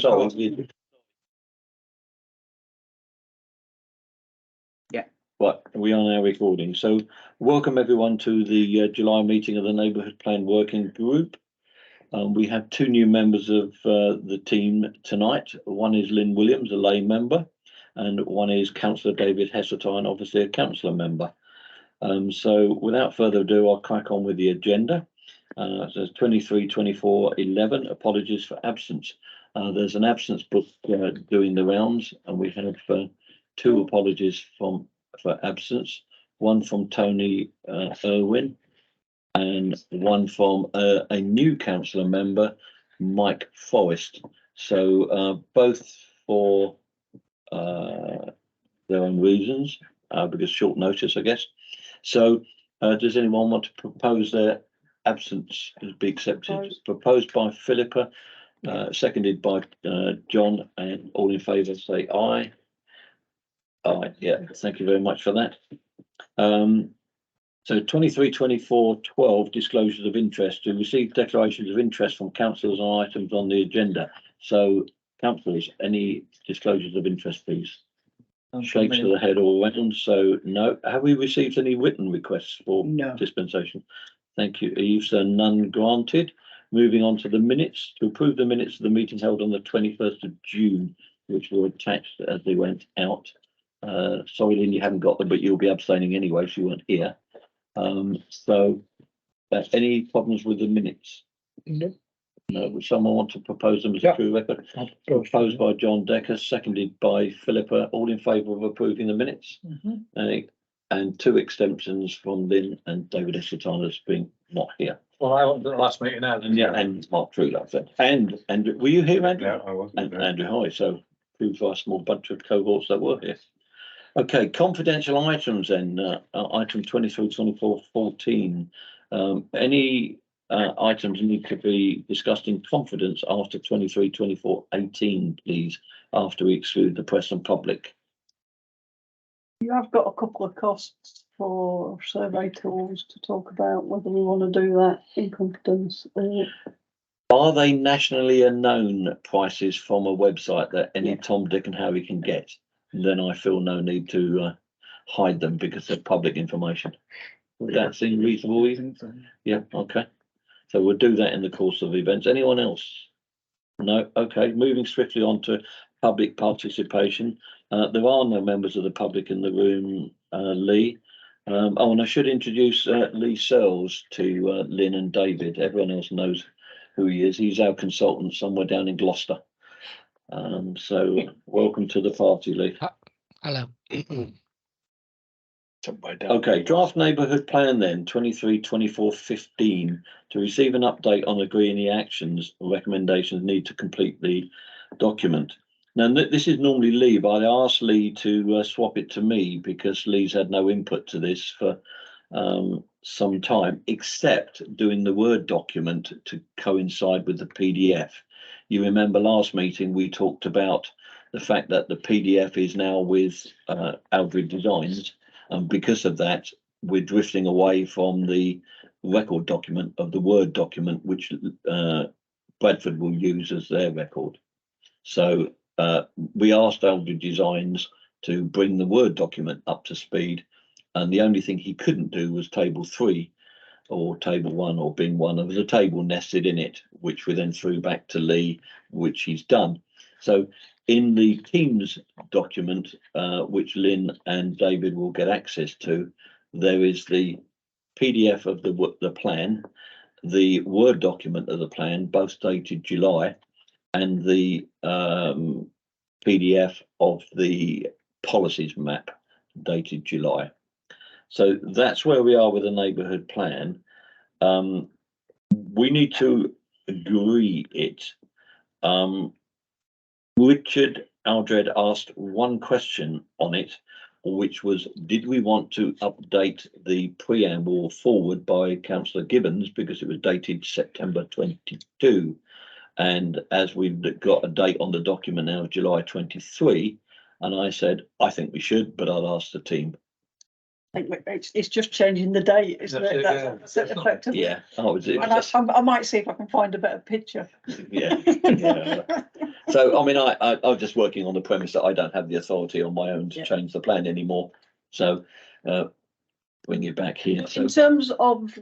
Sorry. Yeah. Right, we are now recording. So welcome everyone to the July meeting of the Neighbourhood Plan Working Group. We have two new members of the team tonight. One is Lynn Williams, a lay member, and one is Councillor David Heseltine, obviously a councillor member. So without further ado, I'll crack on with the agenda. So 23, 24, 11, apologies for absence. There's an absence book doing the rounds, and we have two apologies for absence. One from Tony Irwin, and one from a new councillor member, Mike Forrest. So both for their own reasons, because short notice, I guess. So does anyone want to propose their absence to be accepted? Proposed by Philippa, seconded by John, and all in favour say aye. Aye, yeah, thank you very much for that. So 23, 24, 12 disclosures of interest. To receive declarations of interest from councillors on items on the agenda. So councillors, any disclosures of interest, please? Shakes of the head all written, so no. Have we received any written requests for dispensation? Thank you, Eve. So none granted. Moving on to the minutes. To approve the minutes of the meeting held on the 21st of June, which were attached as they went out. Sorry, Lynn, you haven't got them, but you'll be abstaining anyway, so you weren't here. So any problems with the minutes? No. No. Would someone want to propose them as a true record? Proposed by John Decker, seconded by Philippa. All in favour of approving the minutes? And two extensions from Lynn and David Heseltine as being not here. Well, I wasn't at the last meeting now. And Mark Truelove. And were you here, Andrew? No, I wasn't. And Andrew Hoy. So proved by a small bunch of cohorts that were here. Okay, confidential items then. Item 23, 24, 14. Any items need to be discussed in confidence after 23, 24, 18, please, after we exclude the press and public. You have got a couple of costs for survey tools to talk about, whether we want to do that in confidence. Are they nationally known prices from a website that any Tom, Dick and Harry can get? Then I feel no need to hide them because they're public information. Would that seem reasonable? Yeah, okay. So we'll do that in the course of events. Anyone else? No? Okay, moving swiftly on to public participation. There are no members of the public in the room, Lee. Oh, and I should introduce Lee Searles to Lynn and David. Everyone else knows who he is. He's our consultant somewhere down in Gloucester. So welcome to the party, Lee. Hello. Okay, draft neighbourhood plan then, 23, 24, 15, to receive an update on agreeing the actions or recommendations need to complete the document. Now, this is normally Lee, but I asked Lee to swap it to me because Lee's had no input to this for some time, except doing the Word document to coincide with the PDF. You remember last meeting, we talked about the fact that the PDF is now with Aldred Designs. And because of that, we're drifting away from the record document of the Word document, which Bradford will use as their record. So we asked Aldred Designs to bring the Word document up to speed. And the only thing he couldn't do was table 3 or table 1 or bin 1. There was a table nested in it, which we then threw back to Lee, which he's done. So in the Teams document, which Lynn and David will get access to, there is the PDF of the plan, the Word document of the plan, both dated July, and the PDF of the policies map dated July. So that's where we are with the neighbourhood plan. We need to agree it. Richard Aldred asked one question on it, which was, did we want to update the preamble forward by Councillor Gibbons because it was dated September 22? And as we've got a date on the document now, July 23, and I said, I think we should, but I'll ask the team. think it's just changing the date, isn't That's it? it, That's yeah. it effectively. Yeah. Oh, is it? And I might see if I can find a better picture. Yeah. Yeah. So, I mean, I was just working on the premise that I don't have the authority on my own to Yeah. change the plan anymore. So, bring it back here. So, In terms of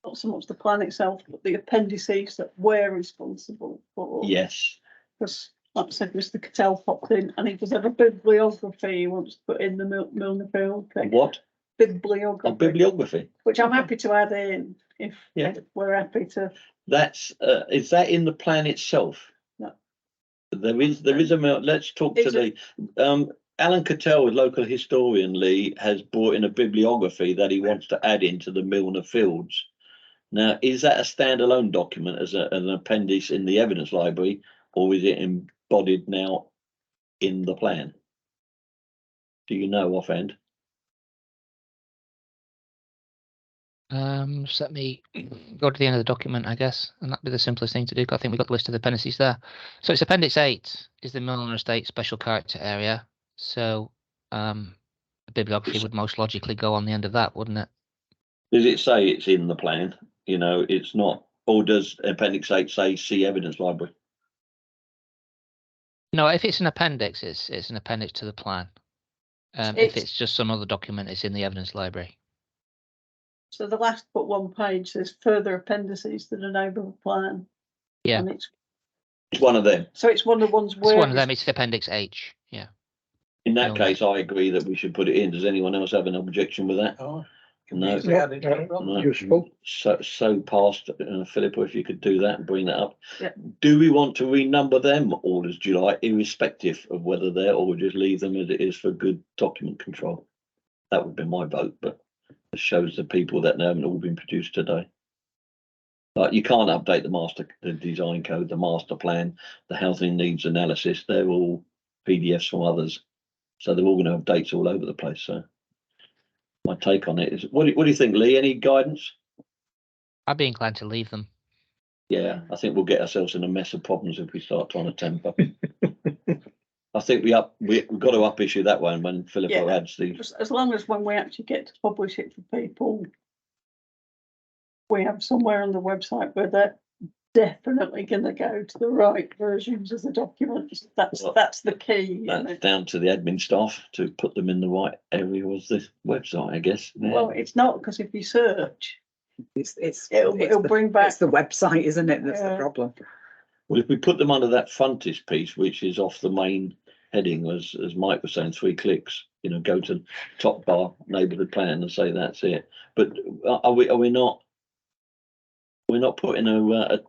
not so much the plan itself, but the appendices that we're responsible for. yes. Because, like I said, Mr. Cattell popped in and he does have a bibliography he wants to put in the Milner Field thing. What? Bibliography. Oh, bibliography. Which I'm happy to add in if we're happy to. That's is that in the plan itself? No. There is a let's talk to the Alan Cattell, local historian Lee, has brought in a bibliography that he wants to add into the Milner Fields. Now, is that a standalone document as an appendix in the evidence library, or is it embodied now in the plan? Do you know offhand? So let me go to the end of the document, I guess, and that'd be the simplest thing to do. I think we've got the list of the appendices there. So it's Appendix 8 is the Milner Estate Special Character Area. So the bibliography would most logically go on the end of that, wouldn't it? Does it say it's in the plan? You know, it's not, or does Appendix 8 say see evidence library? No, if it's an appendix, it's an appendix to the plan. If it's just some other document, it's in the evidence library. So the last but one page says further appendices to the neighbourhood plan. Yeah. And it's One of them. So it's one of the ones where. It's one of them. It's Appendix H. Yeah. In that case, I agree that we should put it in. Does anyone else have an objection with that? Oh, No. No. Useful. So past, Philippa, if you could do that and bring that up. Yeah. Do we want to renumber them all as July, irrespective of whether they're, or just leave them as it is for good document control? That would be my vote, but it shows the people that they haven't all been produced today. But you can't update the design code, the master plan, the housing needs analysis. They're all PDFs from others, so they're all going to have dates all over the place. So my take on it is, what do you think, Lee? Any guidance? I'd be inclined to leave them. Yeah, I think we'll get ourselves in a mess of problems if we start trying to temper. I think we've got to up issue that one when Philippa adds the. As long as when we actually get to publish it for people, we have somewhere on the website where they're definitely going to go to the right versions of the documents. That's the key. That's down to the admin staff to put them in the right area of the website, I guess. Yeah. Well, it's not, because if you search, it'll bring back. It's the website, isn't it? That's the problem. Well, if we put them under that frontispiece, which is off the main heading, as Mike was saying, 3 clicks, you know, go to top bar neighbourhood plan and say that's it. But are we not? We're not putting a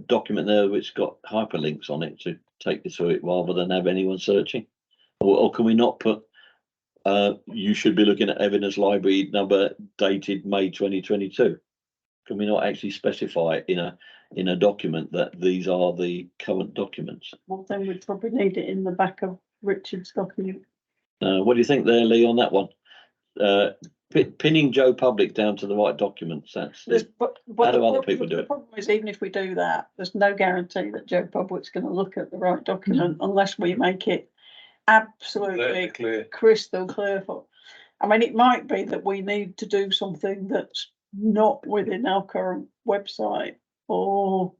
document there which got hyperlinks on it to take you through it rather than have anyone searching, or can we not put? You should be looking at evidence library number dated May 2022. Can we not actually specify in a document that these are the current documents? Well, then we'd probably need it in the back of Richard's document. What do you think there, Lee, on that one? Pinning Joe Public down to the right documents. That's how do other people do it? The problem is, even if we do that, there's no guarantee that Joe Public's going to look at the right document unless we make it absolutely crystal clear. I mean, it might be that we need to do something that's not within our current website, or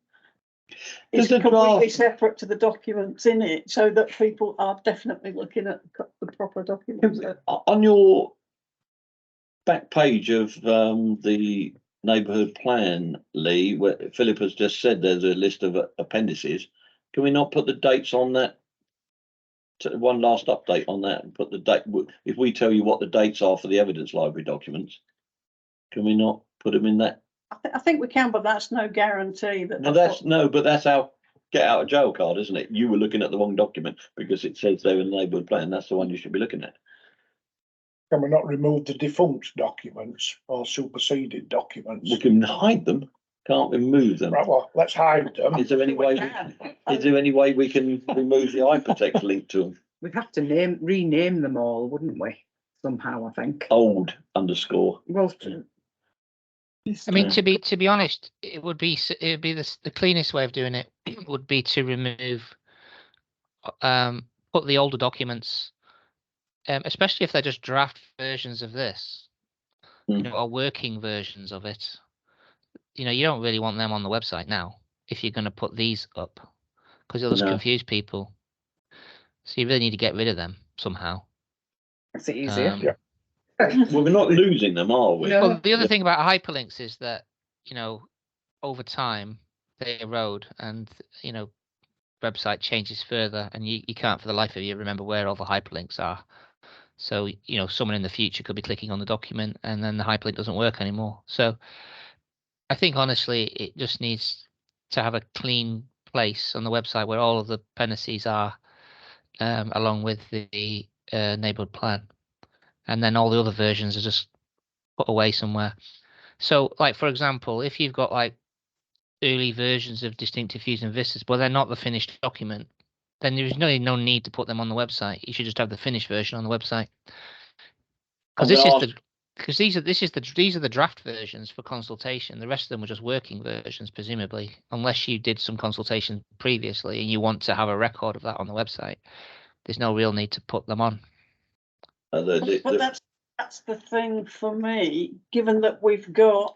is completely separate to the documents in it, so that people are definitely looking at the proper documents. On your back page of the neighbourhood plan, Lee, where Philip has just said there's a list of appendices, can we not put the dates on that? One last update on that, and put the date. If we tell you what the dates are for the evidence library documents, can we not put them in that? I think we can, but that's no guarantee that. But that's our get out of jail card, isn't it? You were looking at the wrong document because it says they're in the neighbourhood plan. That's the one you should be looking at. Can we not remove the defunct documents or superseded documents? We can hide them, can't remove them. Right, well, let's hide them. Is there any way? Is there any way we can remove the hypertext link to them? We'd have to rename them all, wouldn't we? Somehow, I think. Old underscore. Well, I mean, to be honest, it would be the cleanest way of doing it would be to remove, put the older documents especially if they're just draft versions of this, you Mm. know, or working versions of it. You know, you don't really want them on the website now if you're going to put these up, because it'll just No. confuse people. So you really need to get rid of them somehow. That's it easier. Um, Yeah. Well, we're not losing them, are we? No. Well, the other Yeah. thing about hyperlinks is that, you know, over time they erode, and you know, website changes further, and you can't for the life of you remember where all the hyperlinks are. So, you know, someone in the future could be clicking on the document and then the hyperlink doesn't work anymore. So I think honestly it just needs to have a clean place on the website where all of the appendices are, along with the neighbourhood plan, and then all the other versions are just put away somewhere. So, like for example, if you've got like early versions of distinctive views and vistas, but they're not the finished document, then there's no need to put them on the website. You should just have the finished version on the website. I'm Because gonna these are the draft versions for consultation. The rest of them were just working versions, presumably, unless you did some consultation previously and you want to have a record of that on the website. There's no real need to put them on. But that's the thing for me, given that we've got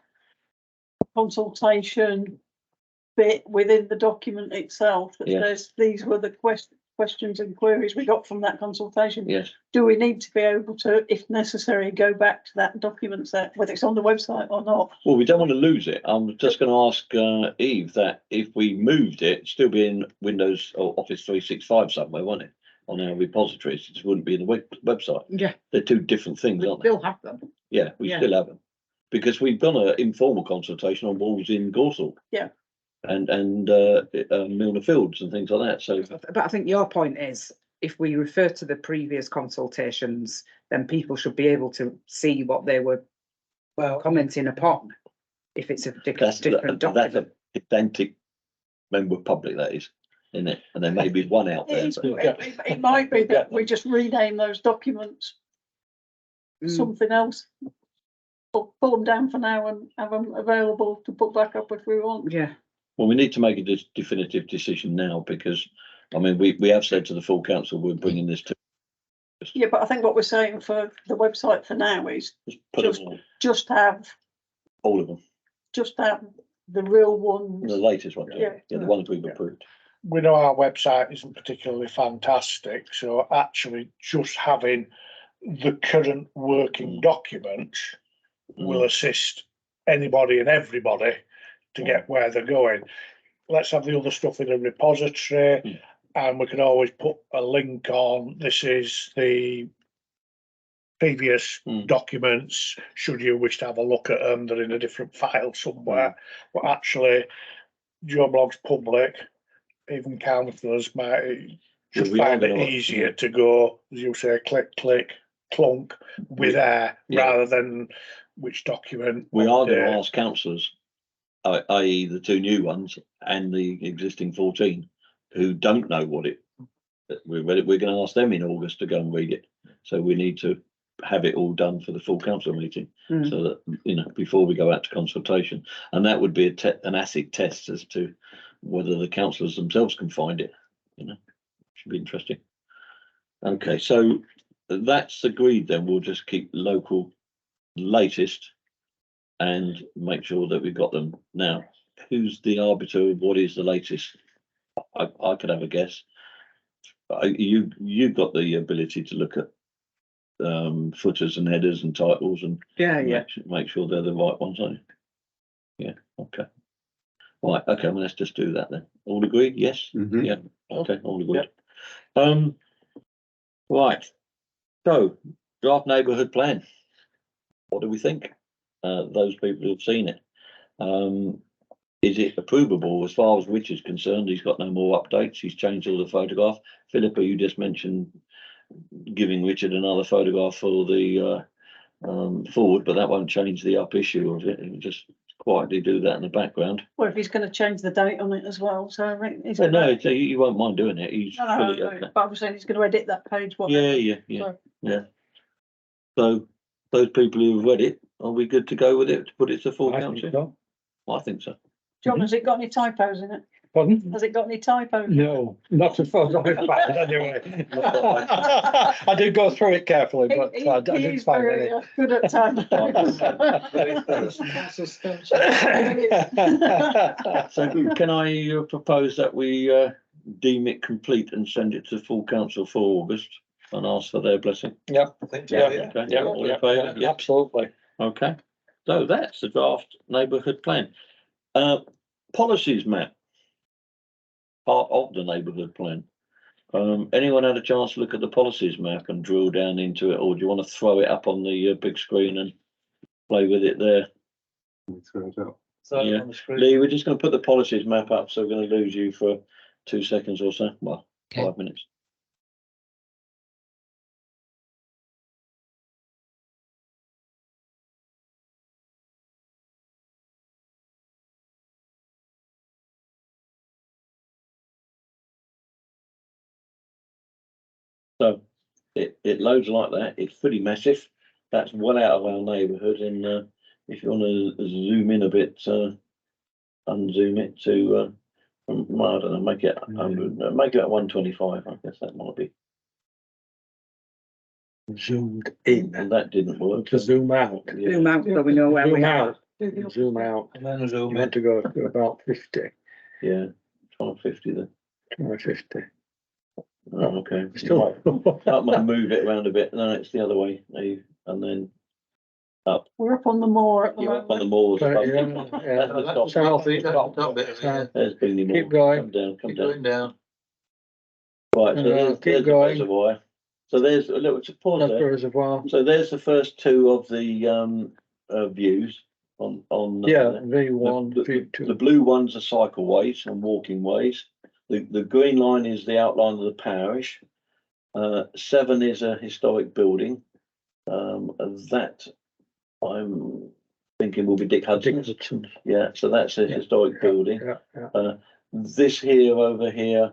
a consultation bit within the document itself, that Yeah. these were the questions and queries we got from that consultation. Yes. Do we need to be able to, if necessary, go back to that document set, whether it's on the website or not? Well, we don't want to lose it. I'm just going to ask Eve that if we moved it, it'd still be in Windows or Office 365 somewhere, won't it? On our repositories, it wouldn't be in the website. Yeah, They're two different things, aren't they? they'll have them. Yeah, we Yeah. still have them because we've done an informal consultation on walls in Gorsall. Yeah. And Milner Fields and things like that. So But I think your point is, if we refer to the previous consultations, then people should be able to see what they were commenting upon. If it's a different that's document. a pedantic member of public, that is, isn't it? And there may be one out there. It might be that we just rename those documents something else. Or pull them down for now and have them available to put back up if we want. Yeah. Well, we need to make a definitive decision now because, I mean, we have said to the full council we're bringing this to. Yeah, but I think what we're saying for the website for now is just have all of them, just have the real ones. the latest ones, Yeah. the ones we've approved. We know our website isn't particularly fantastic, so actually just having the current working documents will assist anybody and everybody to get where they're going. Let's have the other stuff in a repository, and we can always put a link on. This is the previous documents. Should you wish to have a look at them, they're in a different file somewhere. But actually, Joe Blog's public, even councillors might just find it easier to go, as you say, click, clunk with there rather than which document. We are going to ask councillors, i.e. the two new ones and the existing 14 who don't know what we're going to ask them in August to go and read it. So we need to have it all done for the full council meeting so that, you know, before we go out to consultation, and that would be an acid test as to whether the councillors themselves can find it, you know. Should be interesting. Okay, so that's agreed then. We'll just keep local latest and make sure that we've got them. Now, who's the arbiter of what is the latest? I could have a guess. You've got the ability to look at footers and headers and titles and make sure they're the right ones, aren't you? Yeah, okay. Right, okay, well, let's just do that then. All agreed? Yes? Yeah, okay, all agreed. Right, so draft neighbourhood plan. What do we think? Those people who've seen it. Is it approvable as far as Rich is concerned? He's got no more updates. He's changed all the photograph. Philippa, you just mentioned giving Richard another photograph for the forward, but that won't change the up issue of it. It'll just quietly do that in the background. Or if he's going to change the date on it as well. So I think he's no, you won't mind doing it. He's fully okay. But I'm saying he's going to edit that page. Yeah. So those people who have read it, are we good to go with it to put it to full council? I think so. John, has it got any typos in it? Pardon? Has it got any typos? No, not as far as I found anyway. I did go through it carefully, but I didn't He's find very any. good at typos. So can I propose that we deem it complete and send it to full council for August and ask for their blessing? Yeah, I think, yeah, Okay, yeah, all in yeah, favour? Yeah. absolutely. Okay, so that's the draft neighbourhood plan. Policies map. Part of the neighbourhood plan. Anyone had a chance to look at the policies map and drill down into it, or do you want to throw it up on the big screen and play with it there? So Yeah. on the screen. Lee, we're just going to put the policies map up, so we're going to lose you for 2 seconds or so. Well, Okay. 5 minutes. So it loads like that. It's pretty massive. That's well out of our neighbourhood. And if you want to zoom in a bit, unzoom it to, well, I don't know, make it 100, make it at 125. I guess that might be. Zoomed in. And that didn't work. To zoom out. Yeah. Zoom out so we know where we Zoom are. out. Zoom out. And then zoom You in. want to go to about 50, Yeah, 1250 then. 50. Oh, okay. Still. I might move it around a bit. No, it's the other way. And then We're up on the moor at the you're up on the moment. moors. Yeah, above. yeah. That's the top. South, Top bit of it, yeah. There's Bingley Moor. Keep going. Come down, come Keep down. going down. Right, so there's keep the going. reservoir. So there's a little pause That's the there. reservoir. So there's the first two of the views on. Yeah, V1, the V2. blue ones are cycleways and walking ways. The green line is the outline of the parish. 7 is a historic building. That I'm thinking will be Dick Hudson's. Dixon. Yeah, so that's a Yeah, historic building. Yeah. This here over here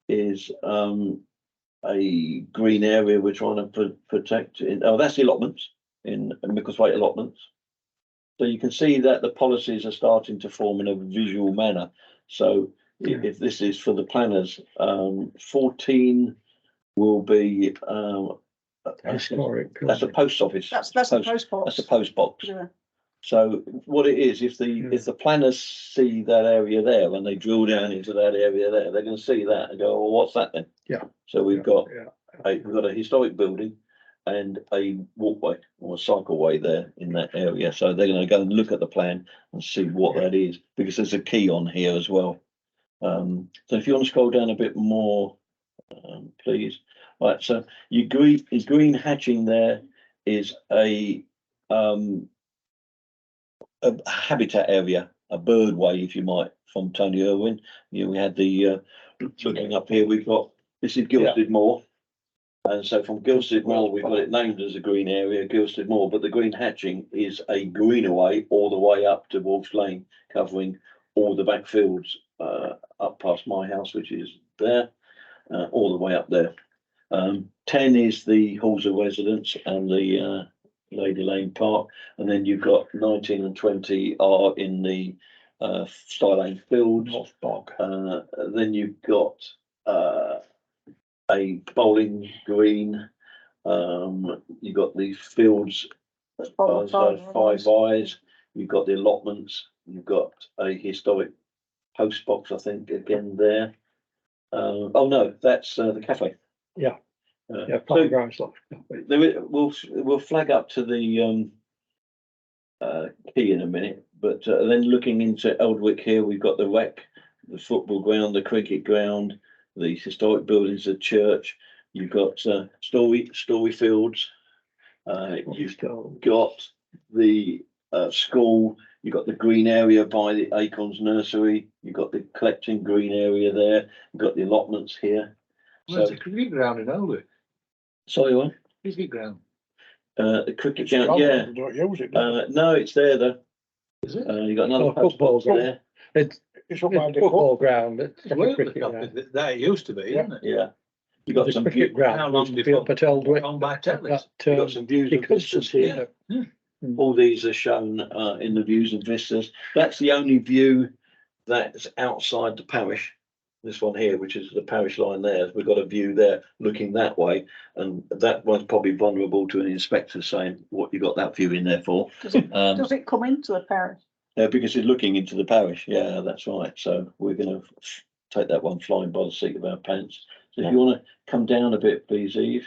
is a green area we're trying to protect. That's the allotments in Mickleswaite allotments. So you can see that the policies are starting to form in a visual manner. So if this is for the planners, 14 will be Historic. that's a post office. That's a post box. That's a post box. Yeah. So what it is, if the planners see that area there, when they drill down into that area there, they're going to see that and go, well, what's that then? Yeah. So we've got Yeah. we've got a historic building and a walkway or a cycleway there in that area. So they're going to go and look at the plan and see what that is, because there's a key on here as well. So if you want to scroll down a bit more, please. Right, so your green hatching there is a habitat area, a birdway, if you might, from Tony Irwin. We had the looking up here. We've got this is Gilstead Moor, and so from Gilstead Moor we've got it named as a green area, Gilstead Moor. But the green hatching is a greenaway all the way up to Wolf's Lane, covering all the back fields up past my house, which is there, all the way up there. 10 is the halls of residence and the Lady Lane Park, and then you've got 19 and 20 are in the Sty Lane Fields. North Bog. Then you've got a bowling green. You've got the fields as Five Eyes. You've got the allotments. You've got a historic post box, I think, again there. Oh no, that's the cafe. Yeah. Yeah, So grounds like. we'll flag up to the key in a minute, but then looking into Eldwick here, we've got the rec, the football ground, the cricket ground, the historic buildings, the church. You've got Story Fields. You've got the school. You've got the green area by the Acorns Nursery. You've got the collecting green area there. You've got the allotments here. Where's the cricket ground in Eldwick? Sorry, what? Cricket ground. The cricket ground, yeah. Don't use it. No, it's there though. Is it? You got another football post box there. It's up by the football ground. It's like a Well, cricket ground. that it used to be, isn't it? Yeah. You got The some cricket ground. How long used to be before- up at Eldwick. Owned by Tetley's. you got some views and Because vistas it's here. here. All these are shown in the views and vistas. That's the only view that's outside the parish. This one here, which is the parish line there, we've got a view there looking that way, and that one's probably vulnerable to an inspector saying, what you got that view in there for? Does it come into the parish? Because it's looking into the parish, yeah, that's right, so we're gonna take that one flying by the seat of our pants. So if you wanna come down a bit, please, Eve.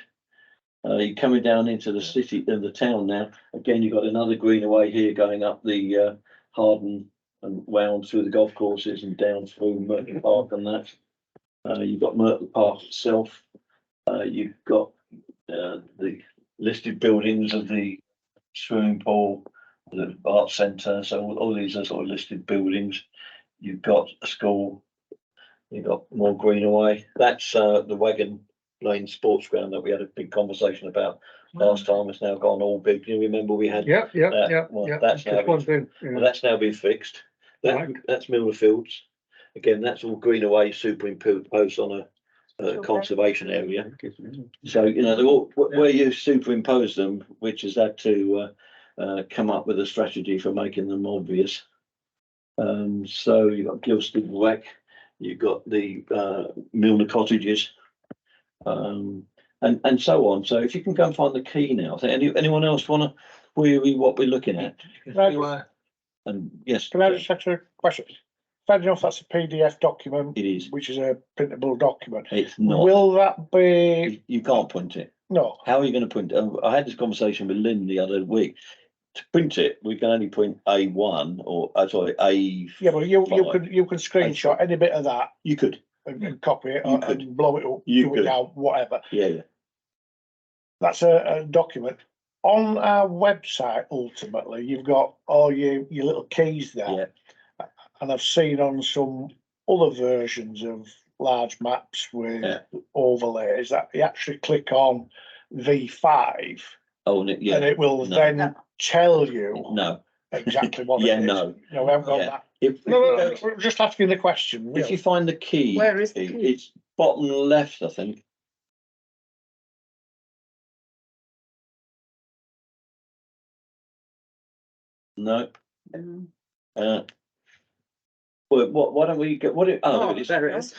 You're coming down into the city and the town now, again, you've got another greenaway here going up the Harden and wound through the golf courses and down through Myrtle Park and that. You've got Myrtle Park itself. You've got the listed buildings of the swimming pool, the art centre. So all these are sort of listed buildings. You've got a school. You've got more greenaway. That's the Wagon Lane Sports Ground that we had a big conversation about last time. It's now gone all big. You remember we had Yeah. well, that's now been, well, that's now been fixed. That's Miller Fields. Again, that's all greenaway superimposed on a conservation area. So you know they're all where you superimpose them, which has had to come up with a strategy for making them obvious. So you've got Gilstead Whack, you've got the Milner Cottages, and so on. So if you can go and find the key now. Anyone else want to query what we're looking at? Right. And yes, Can I just ask a question? Fair enough, that's a PDF document, it is. which is a printable document. It's not. Will that be? You can't print it. No. How are you going to print it? I had this conversation with Lynn the other week. To print it, we can only print A1 or sorry, A. Yeah, but you can screenshot any bit of that. You could. And copy it You and could. blow it up, You do could. it down, whatever. Yeah. That's a document. On our website, ultimately, you've got all your little keys there. Yeah. And I've seen on some other versions of large maps with overlays that you actually click on V5 Oh, yeah. and it will then tell you exactly what it is. No, we haven't got that. No, we're just asking the question. If you find the key, Where is the key? It's bottom left, I think. No. Well, why don't we get what it? Oh, there it is.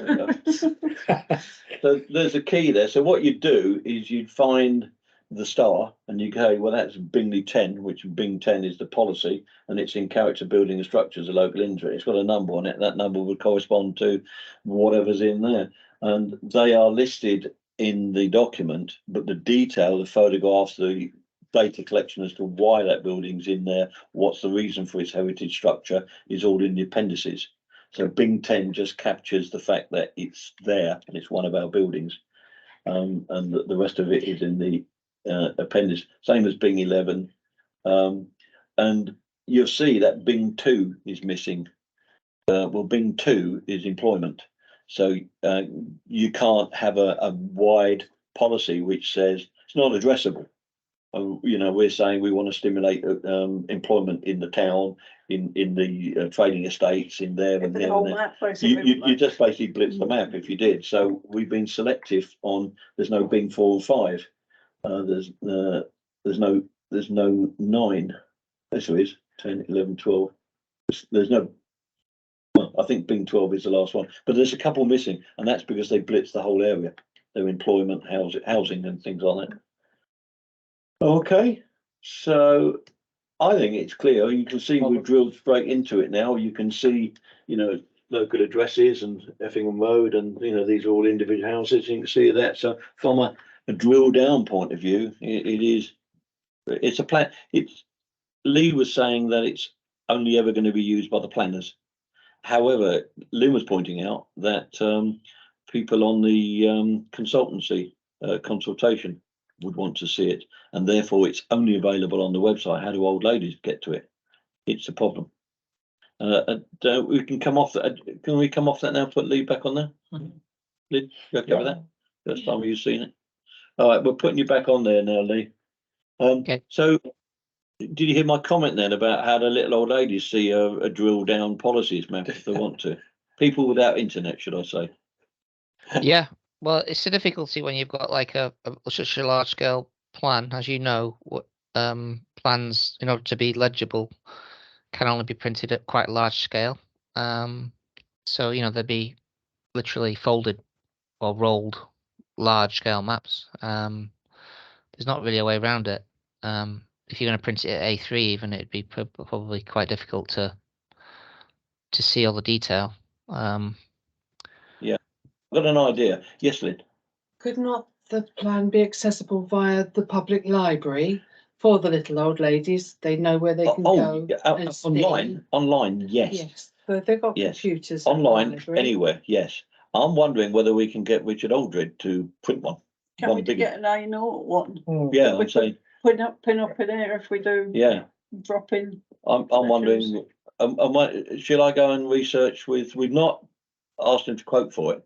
So there's a key there. So what you'd do is you'd find the star and you go, well, that's Bingley 10, which Bing 10 is the policy, and it's in character building and structures, a local injury. It's got a number on it. That number would correspond to whatever's in there. And they are listed in the document, but the detail, the photographs, the data collection as to why that building's in there, what's the reason for its heritage structure, is all in the appendices. So Bing 10 just captures the fact that it's there and it's one of our buildings. And the rest of it is in the appendix, same as Bing 11. And you'll see that Bing 2 is missing. Well, Bing 2 is employment. So you can't have a wide policy which says it's not addressable. You know, we're saying we want to stimulate employment in the town, in the trading estates, in there and there. And there. You just basically blitz the map if you did. So we've been selective on. There's no Bing 4 and 5. There's no 9. This is 10, 11, 12. There's no. Well, I think Bing 12 is the last one, but there's a couple missing, and that's because they blitz the whole area. Their employment, housing, and things like that. Okay, so I think it's clear. You can see we've drilled straight into it now. You can see, you know, local addresses and Effingham Road, and you know these are all individual houses. You can see that. So from a drill down point of view, it's a plan. Lee was saying that it's only ever going to be used by the planners. However, Lynn was pointing out that people on the consultancy consultation would want to see it, and therefore it's only available on the website. How do old ladies get to it? It's a problem. We can come off that. Can we come off that now? Put Lee back on there. Lee, you okay with that? First time you've seen it. All right, we're putting you back on there now, Lee. Okay. So, did you hear my comment then about how the little old ladies see a drill down policies map if they want to? People without internet, should I say? Yeah. Well, it's a difficulty when you've got like such a large scale plan, as you know. What plans, in order to be legible, can only be printed at quite large scale. So, you know, there'd be literally folded or rolled large scale maps. There's not really a way around it. If you're going to print it at A3 even, it'd be probably quite difficult to see all the detail. I've got an idea. Yes, Lynn? Could not the plan be accessible via the public library for the little old ladies? They know where they can go. And online, yes. Yes, but they've got Yes. computers. at the Online, library. anywhere, yes. I'm wondering whether we can get Richard Aldred to print one. Can One we bigger. get an A0 one? Yeah, That we I'm saying, Pin up in here if we do yeah. drop in. I'm wondering, shall I go and research we've not asked him to quote for it,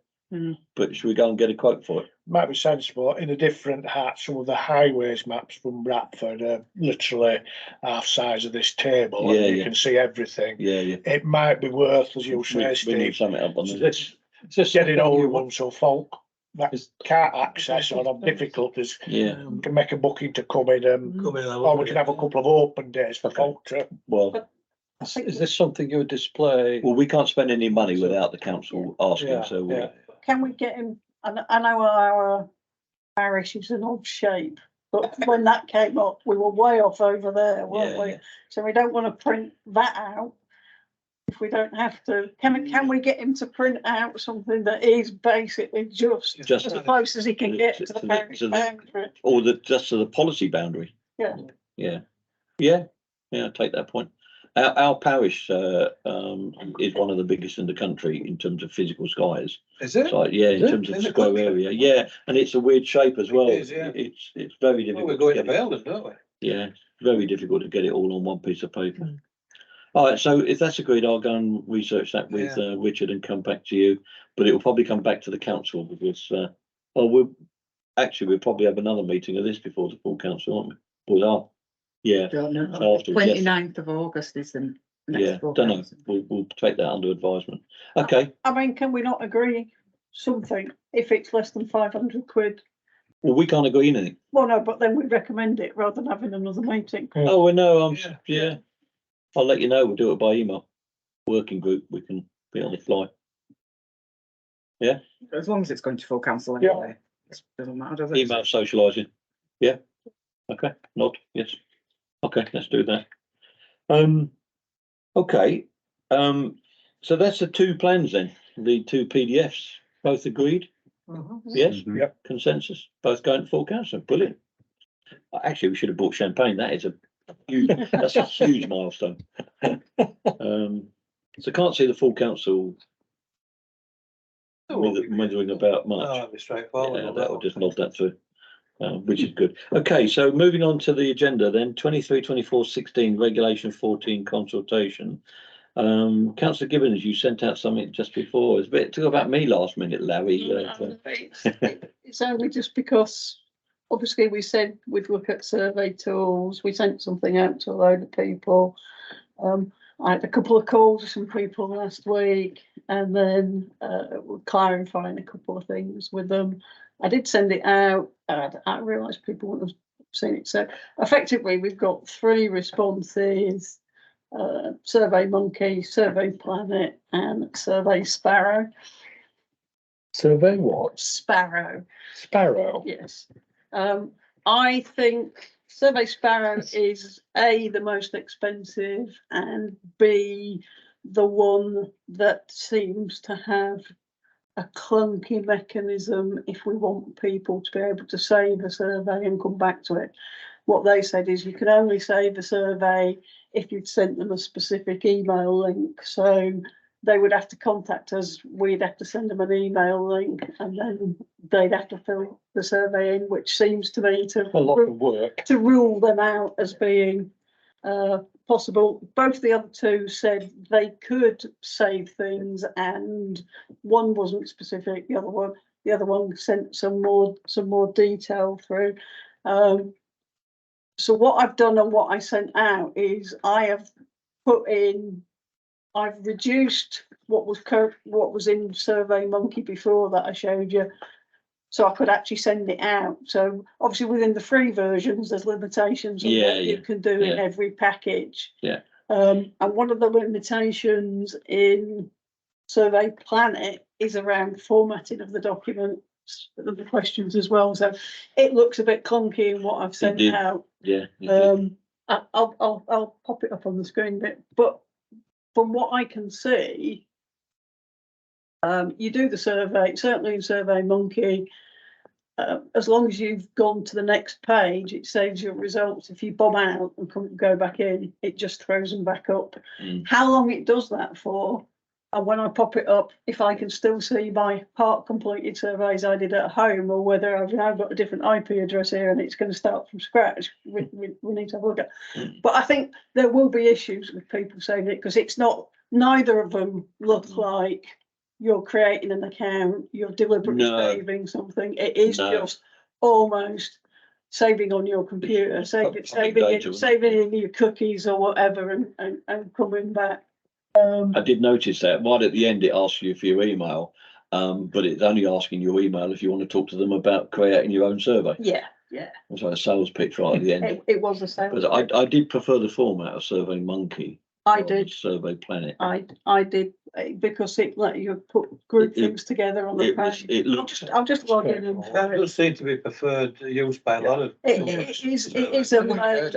but should we go and get a quote for it? Might be sensible in a different hat. Some of the highways maps from Bradford are literally half size of this table, and you can see everything. Yeah. It might be worth, as you say, We need Steve, something up on this. Just getting hold of one so folk that can't access or have difficulties Yeah. can make a booking to come in, or we can have a couple of open days for folk to. Well, Is this something you would display? we can't spend any money without the council asking, Yeah, so yeah. Can we get him? I know our parish is an odd shape, but when that came up, we were way off over there, weren't we? yeah. So we don't want to print that out if we don't have to. Can we get him to print out something that is basically just Just as close as he can get to the parish to the- boundary? Or just to the policy boundary. Yeah. I take that point. Our parish is one of the biggest in the country in terms of physical skies. Is it? So, yeah, in Is it? terms of In the square country? area, yeah, and it's a weird shape as well. It is, yeah. It's very Well, difficult. we're going to get it. Belden, don't we? Yeah, it's very difficult to get it all on one piece of paper. All right, so if that's agreed, I'll go and research that with Richard and come back to you. But it will probably come back to the council because, we'll probably have another meeting of this before the full council, aren't we? We are. Yeah. Don't know. Afterwards, yes. 29th of August is the Yeah, next full don't know. council. We'll take that under advisement. Okay. I mean, can we not agree something if it's less than 500 quid? Well, we can't agree anything. Well, no, but then we recommend it rather than having another meeting. Oh, we know. Yeah. I'll let you know. We'll do it by email. Working group. We can be on the fly. As long as it's going to full council Yeah. anyway. It doesn't matter, does it? Email socialising. Yeah. Okay. Nod. Yes. Okay. Let's do that. Okay. So that's the two plans then. The two PDFs. Both agreed. Yes. Yep. Consensus. Both going to full council. Brilliant. Actually, we should have bought champagne. That is that's a huge milestone. So can't see the full council wondering about Oh, much. that'd be straightforward. Yeah, that'll just nod that through, which is good. Okay, so moving on to the agenda then, 23/24/16 Regulation 14 consultation. Councillor Gibbons, you sent out something just before. It's a bit talk about me last minute, Larry. It's only just because obviously we said we'd look at survey tools. We sent something out to a load of people. I had a couple of calls with some people last week, and then we're clarifying a couple of things with them. I did send it out, and I realised people wouldn't have seen it. So effectively, we've got 3 responses: Survey Monkey, Survey Planet, and Survey Sparrow. Survey what? Sparrow. Sparrow. Yes. I think Survey Sparrow is A, the most expensive, and B, the one that seems to have a clunky mechanism if we want people to be able to save a survey and come back to it. What they said is you can only save a survey if you'd sent them a specific email link. So they would have to contact us, we'd have to send them an email link, and then they'd have to fill the survey in, which seems to me to A lot of work. to rule them out as being possible. Both the other two said they could save things, and one wasn't specific. The other one sent some more detail through. So what I've done and what I sent out is I've reduced what was in Survey Monkey before that I showed you, so I could actually send it out. So obviously within the free versions, there's limitations on what you can do in every package. Yeah. And one of the limitations in Survey Planet is around formatting of the documents, of the questions as well. So it looks a bit clunky in what I've sent did. out. Yeah. it did. I'll pop it up on the screen a bit, but from what I can see, you do the survey, certainly in Survey Monkey. As long as you've gone to the next page, it saves your results. If you bomb out and go back in, it just throws them back up. How long it does that for, and when I pop it up, if I can still see my part completed surveys I did at home, or whether I've now got a different IP address here and it's going to start from scratch, we need to have a look at. But I think there will be issues with people saving it, because it's not, neither of them look like you're creating an account, you're deliberately saving something. It is just almost saving on your computer, saving in your cookies or whatever, and coming back. I did notice that right at the end it asks you for your email, but it's only asking your email if you want to talk to them about creating your own survey. Yeah. It's like a sales pitch right at the end. It was a sales But I did prefer the format of Survey Monkey. I did. Survey Planet. I did, because it let you put group things together on the page. I'll just log in and It does seem to be preferred use by a lot of. it is a way.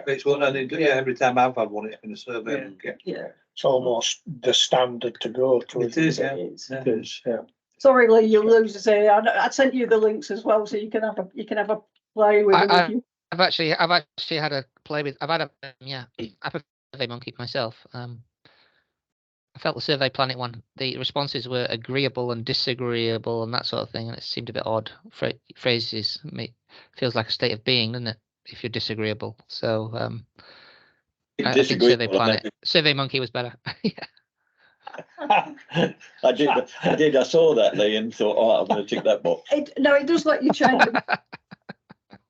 It's one, and every time I've had one, it's been a survey. Yeah. It's almost the standard to go to. It is, yeah. It is, yeah. Sorry, Lee, you'll lose us here. I sent you the links as well, so you can have a play with them. I've actually had a play with. I prefer Survey Monkey myself. I felt the Survey Planet one, the responses were agreeable and disagreeable and that sort of thing, and it seemed a bit odd. Phrases feels like a state of being, doesn't it? If you're disagreeable, so I think Survey Monkey was better. I did. I saw that, Lee, and thought, oh, I'm going to tick that box. It does let you change them. I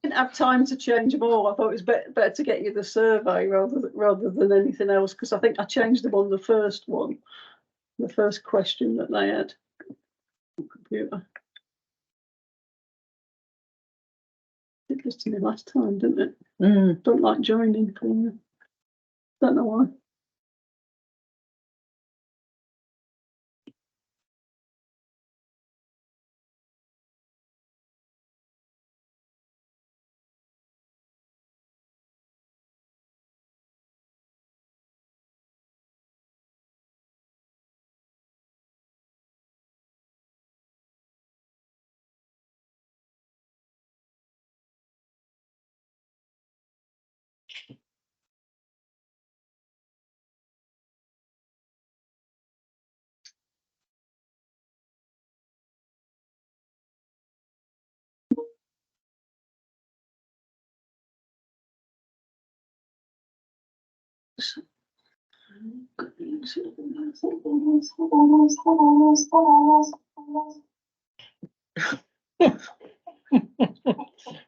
didn't have time to change them all. I thought it was better to get you the survey rather than anything else, because I think I changed them on the first one, the first question that they had on computer. It did this to me last time, didn't it? Don't like joining. Don't know why.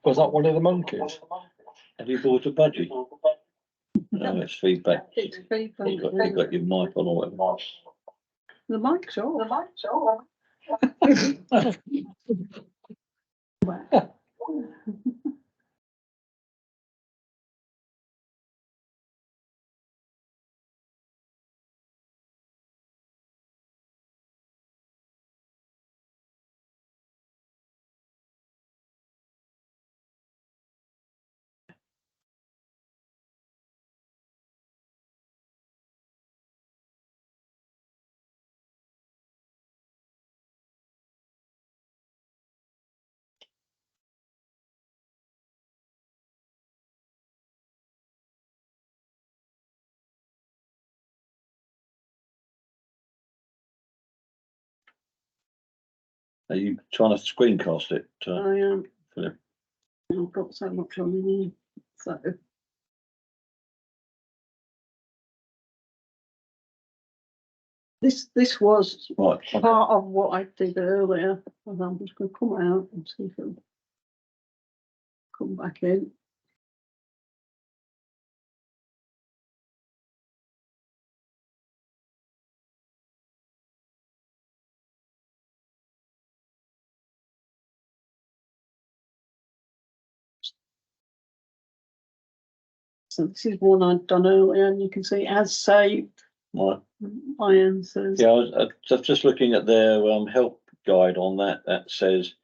Was that one of the monkeys? Have you bought a budgie? No, it's feedback. It's feedback. You've got your mic on or whatever. The mic's on. Are you trying to screencast it? I am. Philip? I've got so much on here. So this was Right. part of what I did earlier. And I'm just going to come out and see if it'll come back in. So this is one I'd done earlier, and you can see it has saved Right. my answers. Yeah, I was just looking at their help guide on that. That says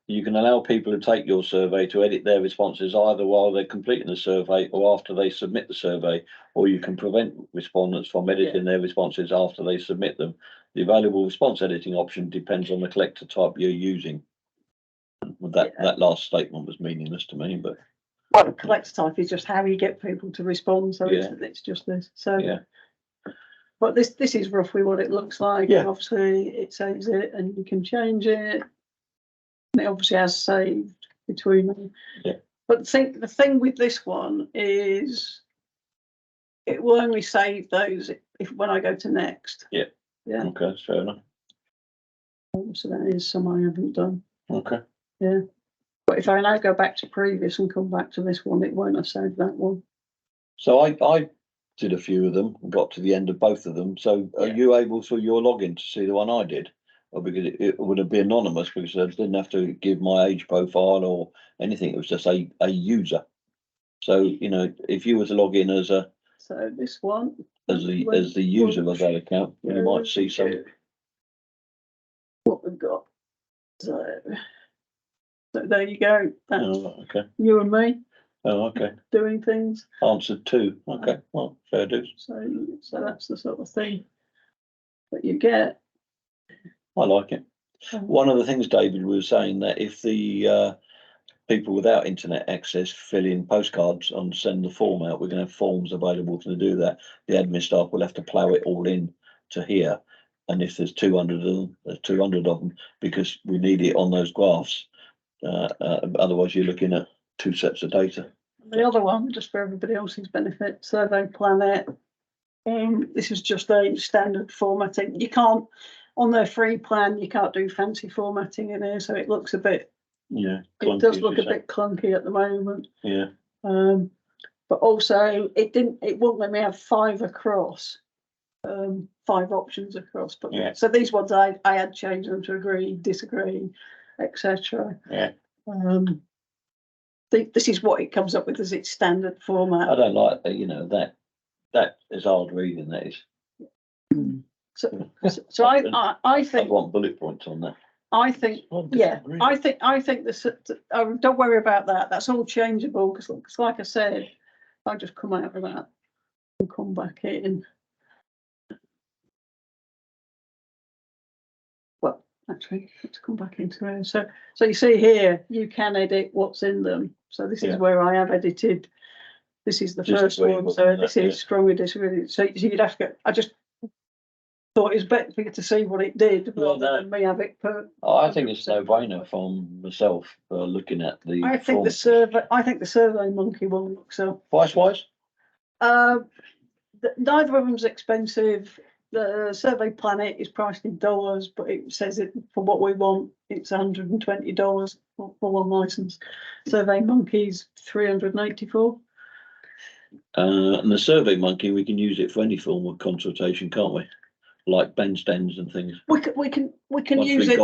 you can allow people who take your survey to edit their responses either while they're completing the survey or after they submit the survey, or you can prevent respondents from editing their responses after they submit them. The available response editing option depends on the collector type you're using. That last statement was meaningless to me, but Well, the collector type is just how you get people to respond, so it's just this. So yeah. But this is roughly what it looks like. Yeah. And obviously it saves it and you can change it. And it obviously has saved between them. Yeah. But the thing with this one is it will only save those if when I go to next. Yeah. Yeah. Okay, that's fair enough. So that is some I haven't done. Okay. Yeah. But if I now go back to previous and come back to this one, it won't have saved that one. So I did a few of them and got to the end of both of them. So are you able through your login to see the one I did? Or because it would be anonymous because I didn't have to give my age profile or anything. It was just a user. So, you know, if you were to log in as a So this one as the user of that account, you might see some what we've got. So there you go. That's okay. you and me Oh, okay. doing things. Answered two. Okay, well, fair dues. So that's the sort of thing that you get. I like it. One of the things David was saying that if the people without internet access fill in postcards and send the form out, we're going to have forms available to do that. The admin staff will have to plough it all in to here. And if there's 200 of them, there's 200 of them because we need it on those graphs. Otherwise, you're looking at two sets of data. The other one, just for everybody else's benefit, Survey Planet. This is just a standard formatting. You can't, on their free plan, you can't do fancy formatting in here, so it looks a bit. Yeah, it does look a bit clunky at the moment. Yeah. But also it won't let me have 5 across. 5 options across. But yeah. So these ones I had changed them to agree, disagree, etc. Yeah. This is what it comes up with as its standard format. I don't like that, you know, that is hard reading, that is. So I think I want bullet points on that. I think this. Don't worry about that. That's all changeable because, like I said, I just come out of that and come back in. Well, actually, let's come back into it. So you see here, you can edit what's in them. So this is where I have edited. This is the first one. So this is strongly disagree. So you'd have to go. I just thought it was better for you to see what it did rather than me have it put. I think it's no brainer from myself looking at the. I think the Survey Monkey one looks up. Price wise? Neither of them's expensive. The Survey Planet is priced in dollars, but it says it for what we want. It's $120 for one license. Survey Monkey's $384. And the Survey Monkey, we can use it for any form of consultation, can't we? Like bandstands and things. We can use it.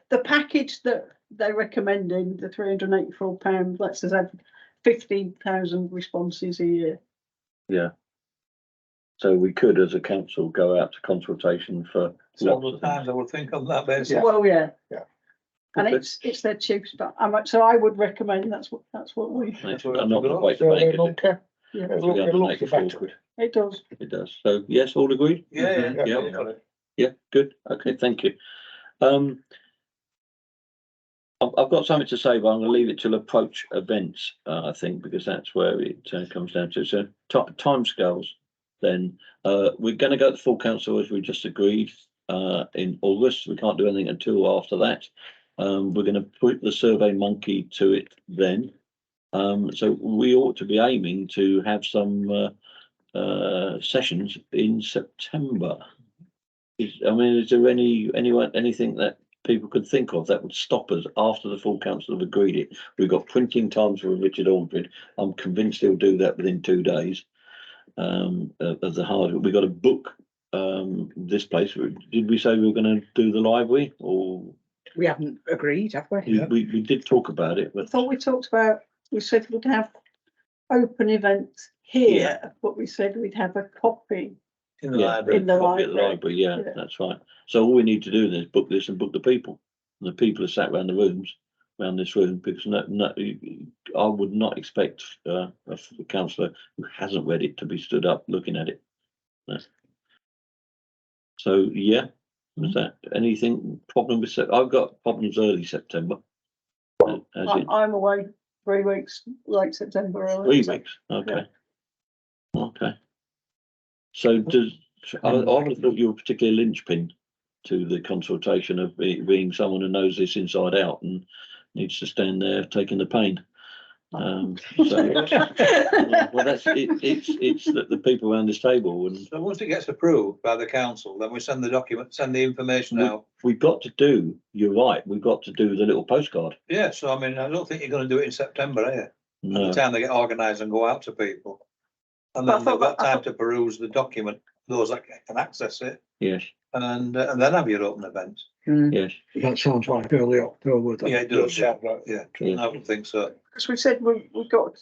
The package that they're recommending, the £384, lets us have 15,000 responses a year. Yeah. So we could, as a council, go out to consultation for lots of times. I would think on that basis. Yeah. Well, yeah. And Okay. it's their cheapest, but so I would recommend that's what we. I'm not going to wait to make it. Yeah. It does. It does. So yes, all agreed? Yeah, good. Okay, thank you. I've got something to say, but I'm going to leave it till approach events, I think, because that's where it comes down to. So timescales, then we're going to go to the full council as we just agreed in August. We can't do anything until after that. We're going to put the Survey Monkey to it then. So we ought to be aiming to have some sessions in September. Is there anything that people could think of that would stop us after the full council have agreed it? We've got printing times for Richard Aldred. I'm convinced he'll do that within 2 days. Of the hardware, we got to book this place. Did we say we were going to do the library, or we haven't agreed, have we? We did talk about it, but I thought we talked about. We said we'd have open events here, but we said we'd have a copy In the Yeah, library. In the copy at the library, library, yeah, yeah. that's right. So all we need to do then is book this and book the people. And the people are sat around the rooms, around this room, because I would not expect a councillor who hasn't read it to be stood up looking at it. No. So, yeah, was that anything problem with I've got problems early September. As in I'm away 3 weeks, late September. early 3 weeks, okay. Okay. So I would have thought you were particularly linchpin to the consultation of being someone who knows this inside out and needs to stand there taking the pain. Well, that's it. It's that the people around this table, and So once it gets approved by the council, then we send the document, send the information out. we've got to do. You're right. We've got to do the little postcard. Yeah, so I mean, I don't think you're going to do it in September, are you? By No. the time they get organised and go out to people. And But I then they've thought got time to peruse the document, those that can access it, Yes. and then have your open event. Yes. That sounds like early October. Yeah, it does, yeah, Yeah. yeah, I would think so. Because we said we've got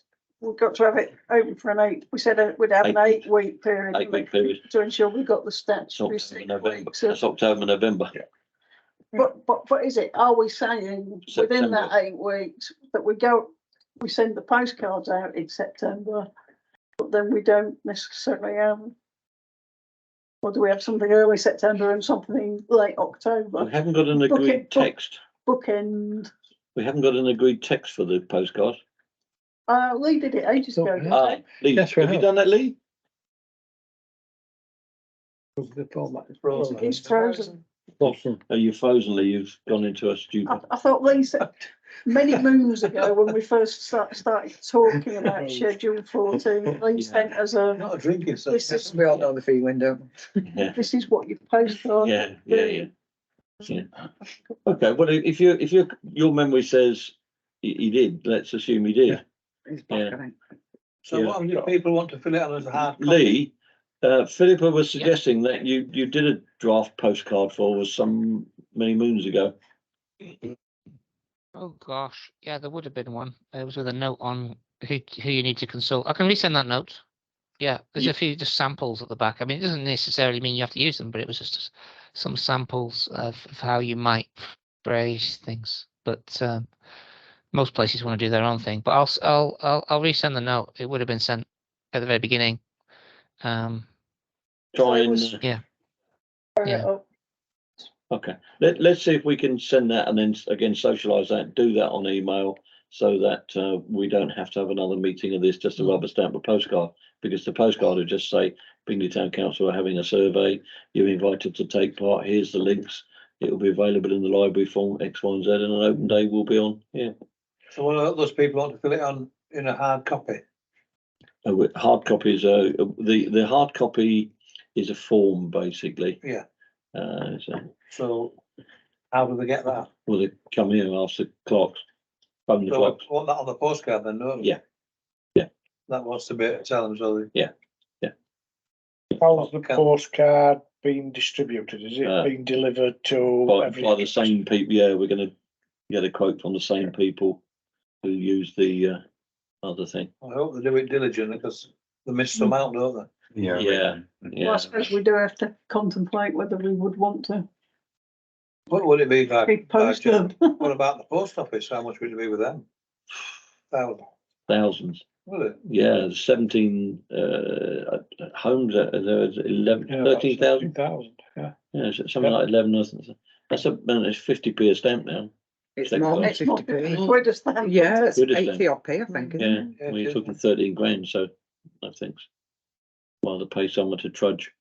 to have it open for an 8. We said we'd have an 8-week period. 8-week period. To ensure we got the statutory October, 6 November. weeks. That's October, November. Yeah. But is it? Are we saying within that September. 8 weeks that we send the postcards out in September, but then we don't necessarily have? Or do we have something early September and something late October? We haven't got an agreed text. Bookend. We haven't got an agreed text for the postcard. Lee did it ages ago. didn't Ah, Lee, Yes, we have you have. done that, Lee? The format is he? frozen. He's frozen. Awesome. Are you frozen, Lee? You've gone into a stupor. I thought Lee said many moons ago when we first started talking about Schedule 14, Lee sent us Not a drinking This session. is- We all know the feeling, don't we? Yeah. this is what you post on. Yeah. Okay, well, if your memory says he did, let's assume he did. It's back, Yeah. I think. So what do people want to fill it out as a hard copy? Lee, Philippa was suggesting that you did a draft postcard for us some many moons ago. Oh gosh, yeah, there would have been one. It was with a note on who you need to consult. I can resend that note. Yeah, there's a few just samples at the back. I mean, it doesn't necessarily mean you have to use them, but it was just some samples of how you might phrase things. But most places want to do their own thing. But I'll resend the note. It would have been sent at the very beginning. Try and Yeah. okay. Let's see if we can send that and then again socialise that. Do that on email so that we don't have to have another meeting of this just to rubber stamp a postcard, because the postcard would just say Bingley Town Council are having a survey. You're invited to take part. Here's the links. It will be available in the library form X, Y, and Z, and an open day will be on. Yeah. So what do those people want to fill it on in a hard copy? Hard copies. The hard copy is a form basically. Yeah. So How do they get that? well, they come here and ask the clerks. Phone the So clerks. want that on the postcard then, don't they? Yeah. Yeah. That wants to be able to tell them, so they. How's the Okay. postcard being distributed? Is it being delivered to By the same people. Yeah, we're going to get a quote from the same people who use the other thing. I hope they do it diligently because they miss some out, don't they? Yeah. Yeah. Well, I suppose we do have to contemplate whether we would want to What would it be by post them. what about the post office? How much would it be with them? Thousands. Would it? Yeah, 17 homes. There's 11, 13,000. 13,000. Yeah. Yeah, something like 11 or something. That's it's 50p a stamp now. It's Take more than that. It's not 50p. quid a stamp. Yeah, it's Quid a stamp. 80 odd p, I think, isn't Yeah, it? Yeah, well, you're it is. talking 13 grand, so I think rather pay someone to trudge.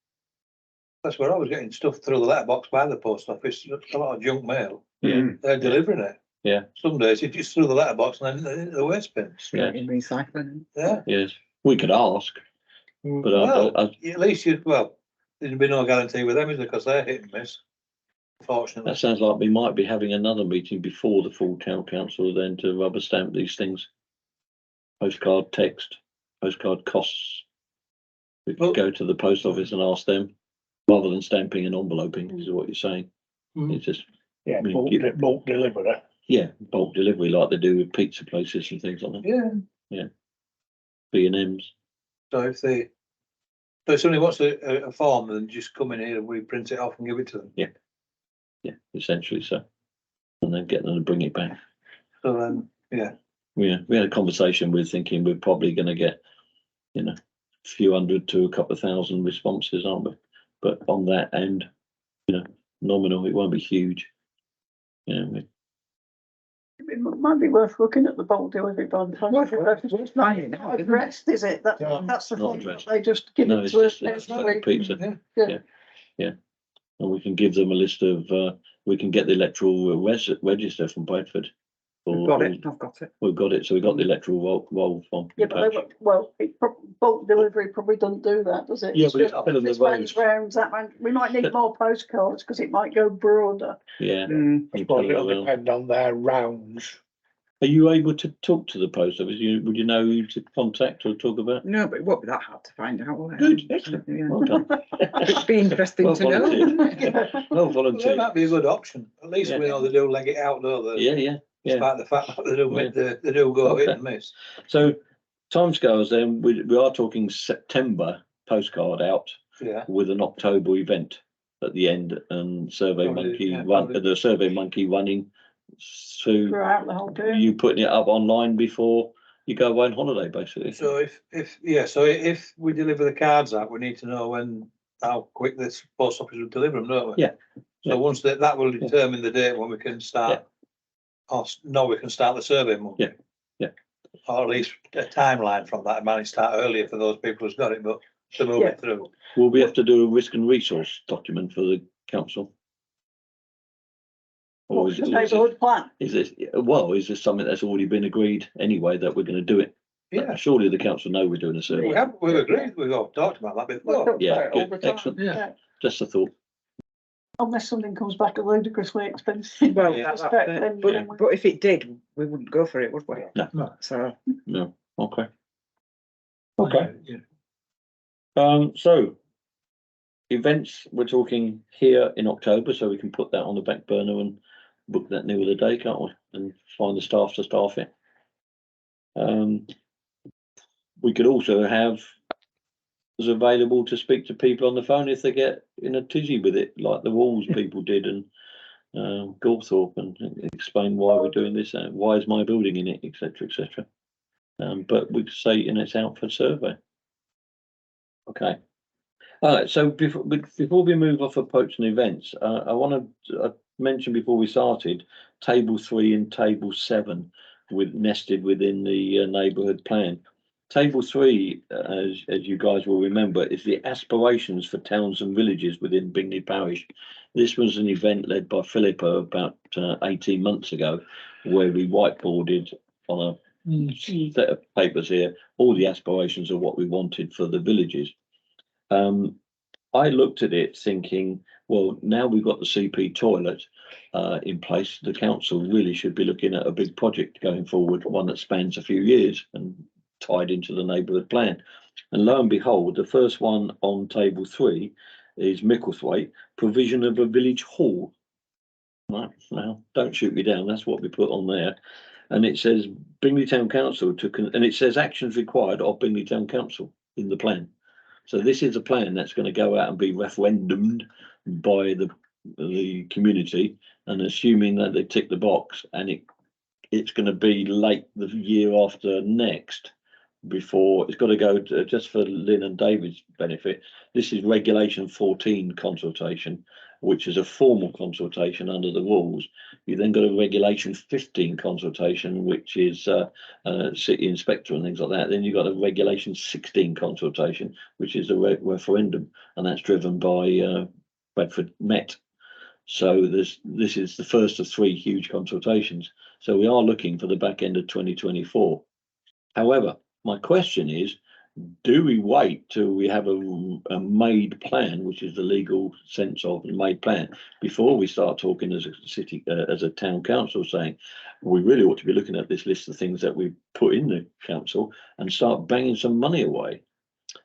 That's where I was getting stuff through the letterbox by the post office. A lot of junk mail. Yeah. They're delivering it. Yeah. Some days you just through the letterbox and then the waste bin. Yeah. In recycling. Yeah. Yes, we could ask, but Well, I, at least there'd be no guarantee with them, is there? Because they're hit and miss. Fortunately. that sounds like we might be having another meeting before the full town council then to rubber stamp these things. Postcard text, postcard costs. We could go to the post office and ask them, rather than stamping and enveloping, is what you're saying. It's just, Yeah, I mean, bulk delivery. yeah, bulk delivery like they do with pizza places and things like that. Yeah. B&M's. So if they But if somebody wants a form, then just come in here and we print it off and give it to them. Yeah, essentially so. And then get them to bring it back. So then, yeah. We had a conversation, we're thinking we're probably going to get, a few hundred to a couple of thousand responses, aren't we? But on that end, nominal, it won't be huge. It might be worth looking at the bulk delivery by the time. Addressed, is it? That's the Not thing. addressed. They just give No, it it's to us just it's next like week. pizza. Yeah. And we can give them a list of, we can get the electoral register from Bradford. I've got it, I've got it. We've got it, so we've got the electoral roll from. Yeah, but bulk delivery probably doesn't do that, does it? Yeah, It's but it's just- up in the this one's road. rounds, that one. We might need more postcards because it might go broader. Yeah. Mm. You Well, put it it'll around. depend on their rounds. Are you able to talk to the post office? Would you know who to contact or talk about? No, but it won't be that hard to find out. will it? Good, excellent. Yeah. Well done. It'd be interesting Well to know. volunteered. Well Well, that volunteered. might be a good option. At least Yeah. we know they do leg it out, don't they? Yeah. Despite the fact that they do, Yeah. they do go hit Okay. and miss. So timescales then, we are talking September postcard out Yeah. with an October event at the end and Survey Probably, Monkey yeah, run, probably. the Survey Monkey running through Throughout the whole period. you putting it up online before you go away on holiday, basically. So if we deliver the cards out, we need to know how quick this post office will deliver them, don't we? Yeah. So once that will determine the date when we can start. We can start the survey month. Yeah. Or at least a timeline from that. It might start earlier for those people who's got it, but to move Yeah. it through. Will we have to do a risk and resource document for the council? Or What's the neighbourhood plan? is this something that's already been agreed anyway that we're going to do it? Yeah. Surely the council know we're doing a survey. We've agreed, we've all talked about that We before. talk Yeah, about it all good, the time. excellent. Yeah. Just a thought. Unless something comes back ludicrously expensive. Well, I that's suspect it. then, But if it did, we wouldn't go for it, would we? No. So No. Okay. Okay. So events, we're talking here in October, so we can put that on the back burner and book that near the day, can't we? And find the staff to staff it. We could also have us available to speak to people on the phone if they get in a tizzy with it, like the Walls people did and Gawthorpe, and explain why we're doing this, why is my building in it, etc., etc. But we could say, it's out for survey. Okay. All right. So before we move off approach and events, I want to mention before we started table 3 and table 7 nested within the neighbourhood plan. Table 3, as you guys will remember, is the aspirations for towns and villages within Bingley Parish. This was an event led by Philippa about 18 months ago, where we whiteboarded on a set of papers here all the aspirations of what we wanted for the villages. I looked at it thinking, well, now we've got the CP toilet in place, the council really should be looking at a big project going forward, one that spans a few years and tied into the neighbourhood plan. And lo and behold, the first one on table 3 is Micklethwaite, provision of a village hall. Right, now, don't shoot me down, that's what we put on there. And it says Bingley Town Council and it says actions required of Bingley Town Council in the plan. So this is a plan that's going to go out and be referendumed by the community, and assuming that they tick the box, and it's going to be late the year after next before it's got to go to, just for Lynn and David's benefit. This is regulation 14 consultation, which is a formal consultation under the rules. You then got a regulation 15 consultation, which is city inspector and things like that. Then you've got a regulation 16 consultation, which is a referendum, and that's driven by Bradford Met. So this is the first of 3 huge consultations. So we are looking for the back end of 2024. However, my question is, do we wait till we have a made plan, which is the legal sense of a made plan, before we start talking as a city, as a town council, saying we really ought to be looking at this list of things that we put in the council and start banging some money away?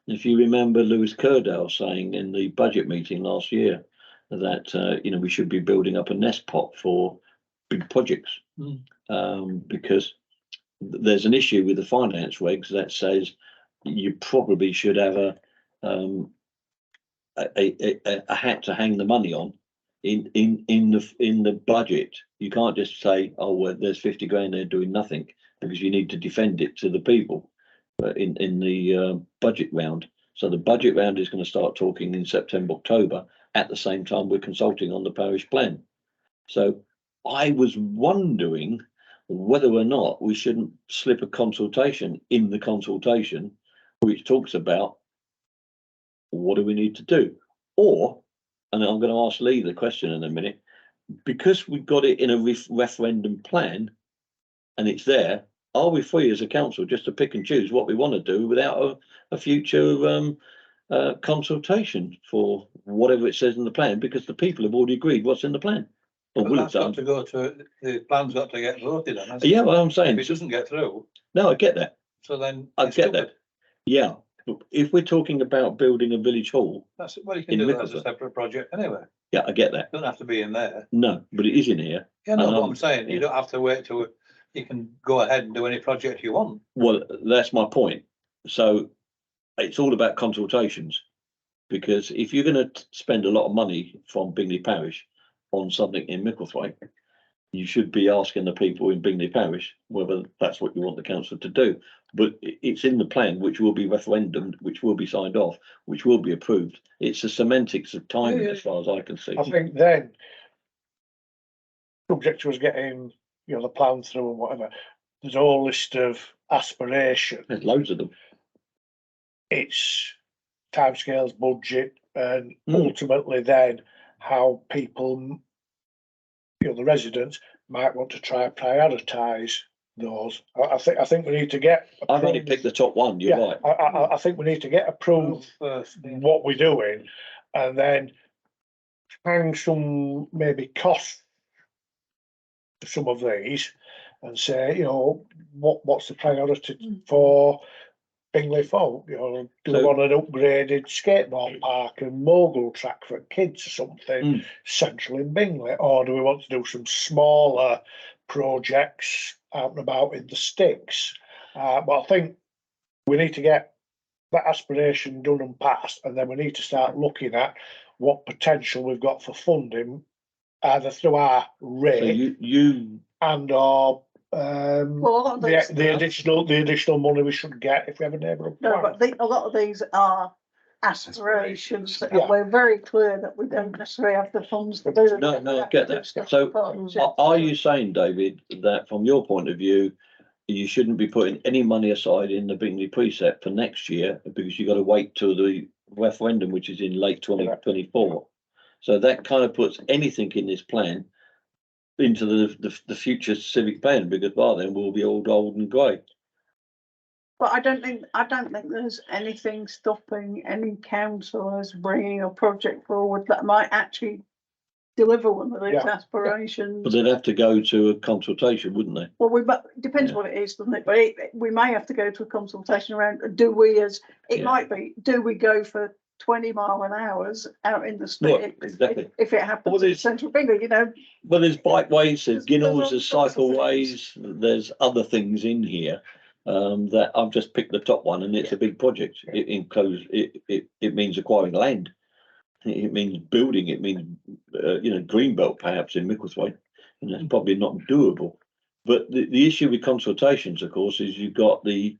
If you remember Lewis Kerdale saying in the budget meeting last year that we should be building up a nest pot for big projects, because there's an issue with the finance regs that says you probably should have a hat to hang the money on in the budget. You can't just say, oh well, there's 50 grand there doing nothing, because you need to defend it to the people in the budget round. So the budget round is going to start talking in September, October, at the same time we're consulting on the parish plan. So I was wondering whether or not we shouldn't slip a consultation in the consultation, which talks about what do we need to do, or, and I'm going to ask Lee the question in a minute, because we've got it in a referendum plan and it's there, are we free as a council just to pick and choose what we want to do without a future consultation for whatever it says in the plan, because the people have already agreed what's in the plan? Or But will that's have got done. to go to, the plan's got to get voted on. hasn't it? Yeah, well, I'm saying, If it doesn't get through, no, I get that. so then. I it's get stupid. that. Yeah, but if we're talking about building a village hall, That's, well, you can In do that as a Mickleford. separate project anyway. yeah, I get that. Don't have to be in there. No, but it is in here. Yeah, no, And, what I'm saying, yeah. you don't have to wait till, you can go ahead and do any project you want. Well, that's my point. So it's all about consultations, because if you're going to spend a lot of money from Bingley Parish on something in Micklethwaite, you should be asking the people in Bingley Parish whether that's what you want the council to do. But it's in the plan, which will be referendum, which will be signed off, which will be approved. It's the semantics of timing, Yeah. as far as I can see. I think then, subject to us getting, the plan through and whatever, there's a whole list of aspirations. There's loads of them. It's timescales, budget, and Mm. ultimately then how people, the residents might want to try and prioritise those. I think we need to get. I've only approved- picked the top one, you're Yeah, right. I think we need to get approved First, yeah. what we're doing, and then hang some maybe cost to some of these, and say, what's the priority for Bingley folk? Do we So- want an upgraded skateboard park and mogul track for kids or something Mm. central in Bingley, or do we want to do some smaller projects out and about in the sticks? But I think we need to get that aspiration done and passed, and then we need to start looking at what potential we've got for funding, either through our So rate you and or Well, a lot of these, the additional money we should get if we have a neighbourhood no, plan. but a lot of these are aspirations, and Yeah. we're very clear that we don't necessarily have the funds to do them. No, no, I We have get to do that. stuff So, for partnerships. are you saying, David, that from your point of view, you shouldn't be putting any money aside in the Bingley precept for next year, because you've got to wait till the referendum, which is in late 2024? So that kind of puts anything in this plan into the future civic plan, because by then we'll be all old and grey. But I don't think there's anything stopping any councillors bringing a project forward that might actually deliver one of these Yeah. aspirations. But they'd have to go to a consultation, wouldn't they? Well, depends Yeah. what it is, doesn't it? But we may have to go to a consultation around, do we Yeah. might be, do we go for 20 mile-an-hours out in the Well, sticks? exactly. If it happens Well, in there's- central Bingley, Well, there's bikeways, there's There's ginnels, all there's sorts of cycleways, there's other things in here. That I've just picked the top one, and it's a big project. It includes, it means acquiring land. It means building, it means, greenbelt perhaps in Micklethwaite, and that's probably not doable. But the issue with consultations, of course, is you've got the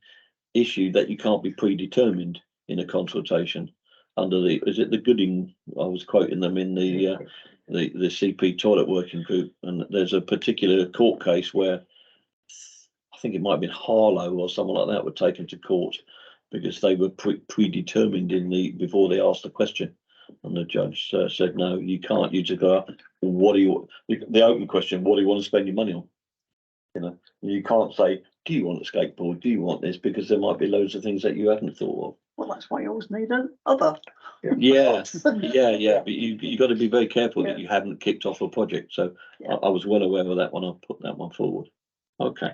issue that you can't be predetermined in a consultation under is it the Gooding? I was quoting them in the CP toilet working group, and there's a particular court case where I think it might have been Harlow or someone like that were taken to court because they were predetermined before they asked the question, and the judge said no, you can't. You just go, what do you? The open question: what do you want to spend your money on? You can't say, do you want a skateboard? Do you want this? Because there might be loads of things that you haven't thought of. Well, that's why you always need an other. Yeah, but you got to be very careful that Yeah. you haven't kicked off a project. So Yeah. I was well aware of that when I put that one forward. Okay,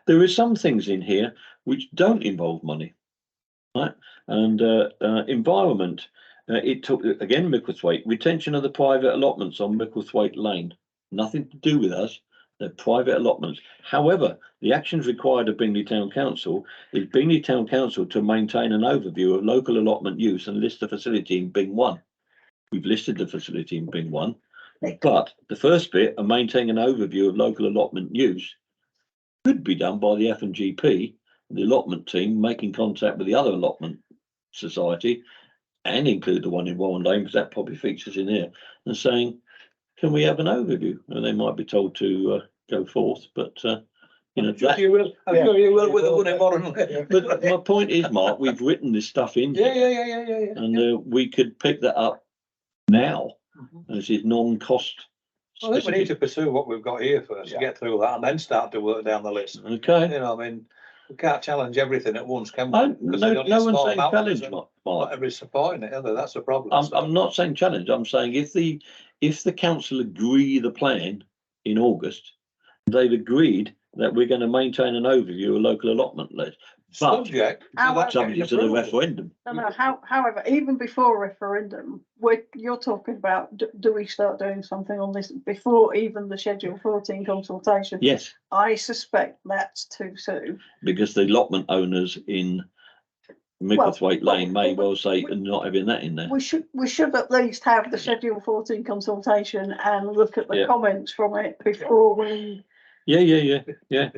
there are some things in here which don't involve money, right? And environment. It took again Micklethwaite retention of the private allotments on Micklethwaite Lane. Nothing to do with us. They're private allotments. However, the actions required of Bingley Town Council is Bingley Town Council to maintain an overview of local allotment use and list the facility in Bing 1. We've listed the facility in Bing 1, but the first bit of maintaining an overview of local allotment use could be done by the F&GP, the allotment team, making contact with the other allotment society and include the one in Warren Lane, because that probably features in here, and saying, can we have an overview? And they might be told to go forth, but you know, sure you will. I'm sure you will with the one in Warren Lane. but my point is, Mark, we've written this stuff in here, Yeah. and we could pick that up now, as it's non-cost. I think we need to pursue what we've got here first, to get through that, and then start to work down the list. Okay. You know, I mean, we can't challenge everything at once, can we? No, Because they don't no get one's small saying amounts, challenge, and Mark. not everybody's supporting it, either. That's the problem. I'm not saying challenge. I'm saying if the council agree the plan in August, they've agreed that we're going to maintain an overview of local allotment list. But Subject to However- that getting subject to the approval. referendum. No, however, even before referendum, you're talking about, do we start doing something on this before even the Schedule 14 consultation? Yes, I suspect that's too soon. because the allotment owners in Micklethwaite Lane may well say not having that in there. We should at least have the Schedule 14 consultation and look at the Yeah. comments from it before we. Yeah.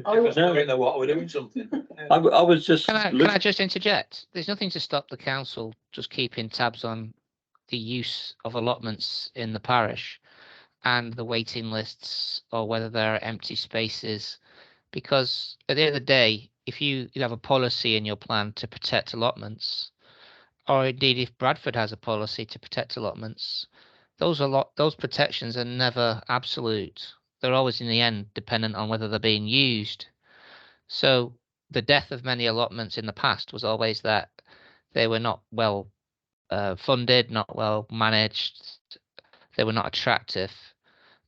I was- Because we know what we're doing something. I was just Can I just interject? There's nothing to stop the council just keeping tabs on the use of allotments in the parish and the waiting lists, or whether there are empty spaces, because at the end of the day, if you have a policy in your plan to protect allotments, or indeed if Bradford has a policy to protect allotments, those protections are never absolute. They're always in the end dependent on whether they're being used. So the death of many allotments in the past was always that they were not well funded, not well managed, they were not attractive,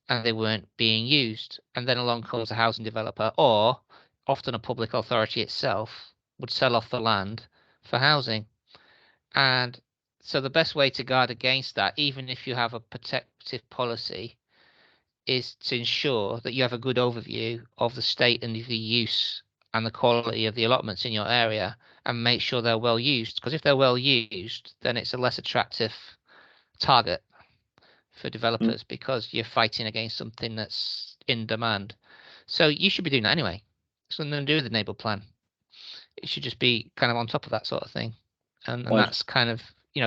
and they weren't being used. And then along comes a housing developer, or often a public authority itself, would sell off the land for housing. And so the best way to guard against that, even if you have a protective policy, is to ensure that you have a good overview of the state and the use and the quality of the allotments in your area, and make sure they're well used. Because if they're well used, then it's a less attractive target for developers, because you're fighting against something that's in demand. So you should be doing that anyway. It's nothing to do with the neighbourhood plan. It should just be kind of on top of that sort of thing. And Right. that's kind of,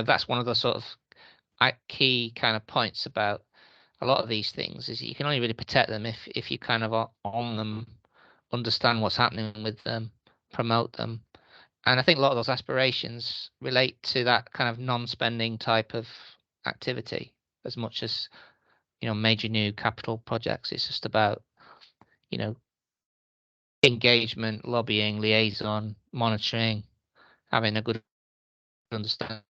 that's one of the sort of key kind of points about a lot of these things, is you can only really protect them if you kind of are on them, understand what's happening with them, promote them. And I think a lot of those aspirations relate to that kind of non-spending type of activity, as much as, major new capital projects. It's just about, engagement, lobbying, liaison, monitoring, having a good understanding.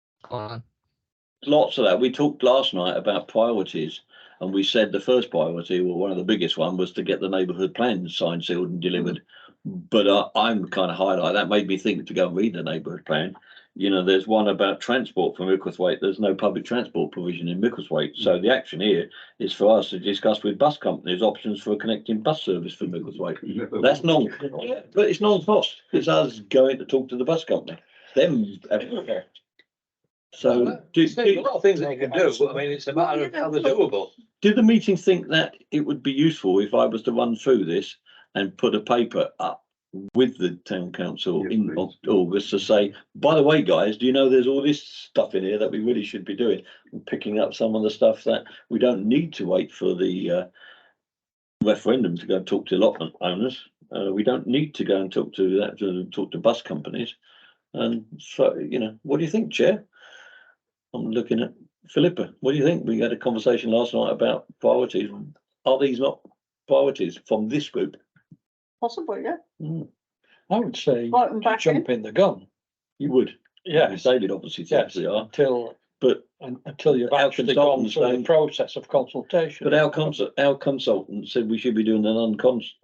Lots of that. We talked last night about priorities, and we said the first priority, well, one of the biggest one, was to get the neighbourhood plan signed, sealed and delivered. But I'm kind of highlight that made me think to go and read the neighbourhood plan. There's one about transport from Micklethwaite. There's no public transport provision in Micklethwaite. So the action here is for us to discuss with bus companies options for a connecting bus service for Micklethwaite. That's but it's non-cost. It's us going to talk to the bus company. So There's a lot of things that you can do, but I mean, it's a matter of how they're doable. did the meeting think that it would be useful if I was to run through this and put a paper up with the town council in August to say, by the way, guys, do you know there's all this stuff in here that we really should be doing, and picking up some of the stuff that we don't need to wait for the referendum to go and talk to allotment owners. We don't need to go and talk to bus companies. And so, what do you think, Chair? I'm looking at Philippa. What do you think? We had a conversation last night about priorities. Are these not priorities from this group? Possibly, yeah. I would say Right, and back in. jump in the gun. You would. Yes, David obviously thinks yes, they are. until you've our actually gone consultants through the don't- process of consultation. But our consultant said we should be doing the non-cost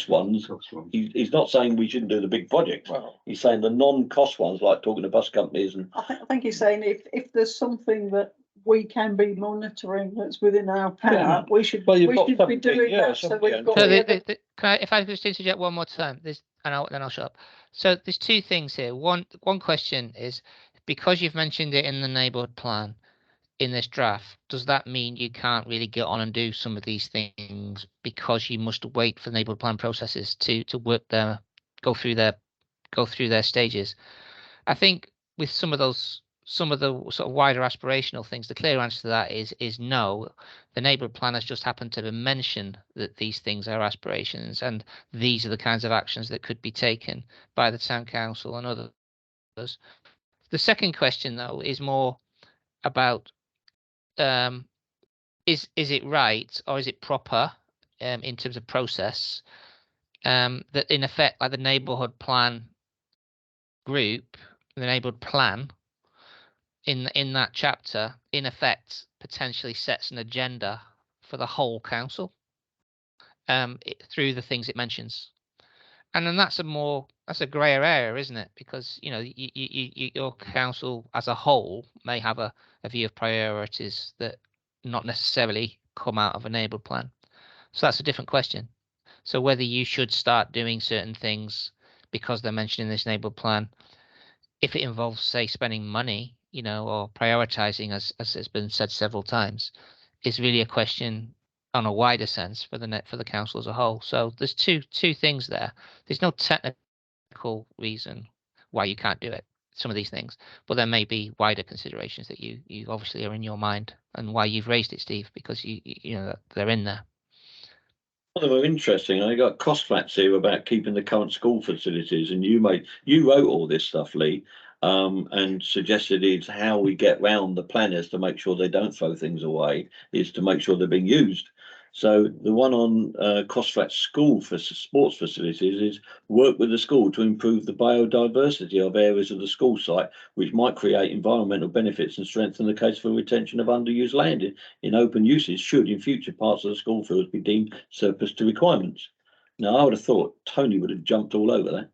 ones. He's not saying we shouldn't do the big projects. Well, He's saying the non-cost ones, like talking to bus companies and I think he's saying if there's something that we can be monitoring that's within our power, Yeah. we should Well, you've we got should be 17 doing that. years, So haven't you? we've got So the other- can I, if I could just interject one more time, then I'll shut up. So there's two things here. One question is, because you've mentioned it in the neighbourhood plan in this draft, does that mean you can't really get on and do some of these things because you must wait for the neighbourhood plan processes to work go through their stages? I think with some of the sort of wider aspirational things, the clear answer to that is no. The neighbourhood plan has just happened to mention that these things are aspirations, and these are the kinds of actions that could be taken by the town council and others. The second question, though, is more about is it right or is it proper in terms of process that in effect, like the neighbourhood plan group, the neighbourhood plan in that chapter, in effect, potentially sets an agenda for the whole council through the things it mentions. And then that's a grayer area, isn't it? Because your council as a whole may have a view of priorities that not necessarily come out of a neighbourhood plan. So that's a different question. So whether you should start doing certain things because they're mentioned in this neighbourhood plan, if it involves, say, spending money, or prioritising, as has been said several times, is really a question on a wider sense for the council as a whole. So there's two things there. There's no technical reason why you can't do it, some of these things, but there may be wider considerations that you obviously are in your mind, and why you've raised it, Steve, because you know that they're in there. Well, they were interesting. I got cost facts here about keeping the current school facilities, and you wrote all this stuff, Lee, and suggested it's how we get round the planners to make sure they don't throw things away is to make sure they're being used. So the one on cost facts school for sports facilities is work with the school to improve the biodiversity of areas of the school site, which might create environmental benefits and strengthen the case for retention of underused land in open uses should in future parts of the school fields be deemed surplus to requirements. Now, I would have thought Tony would have jumped all over that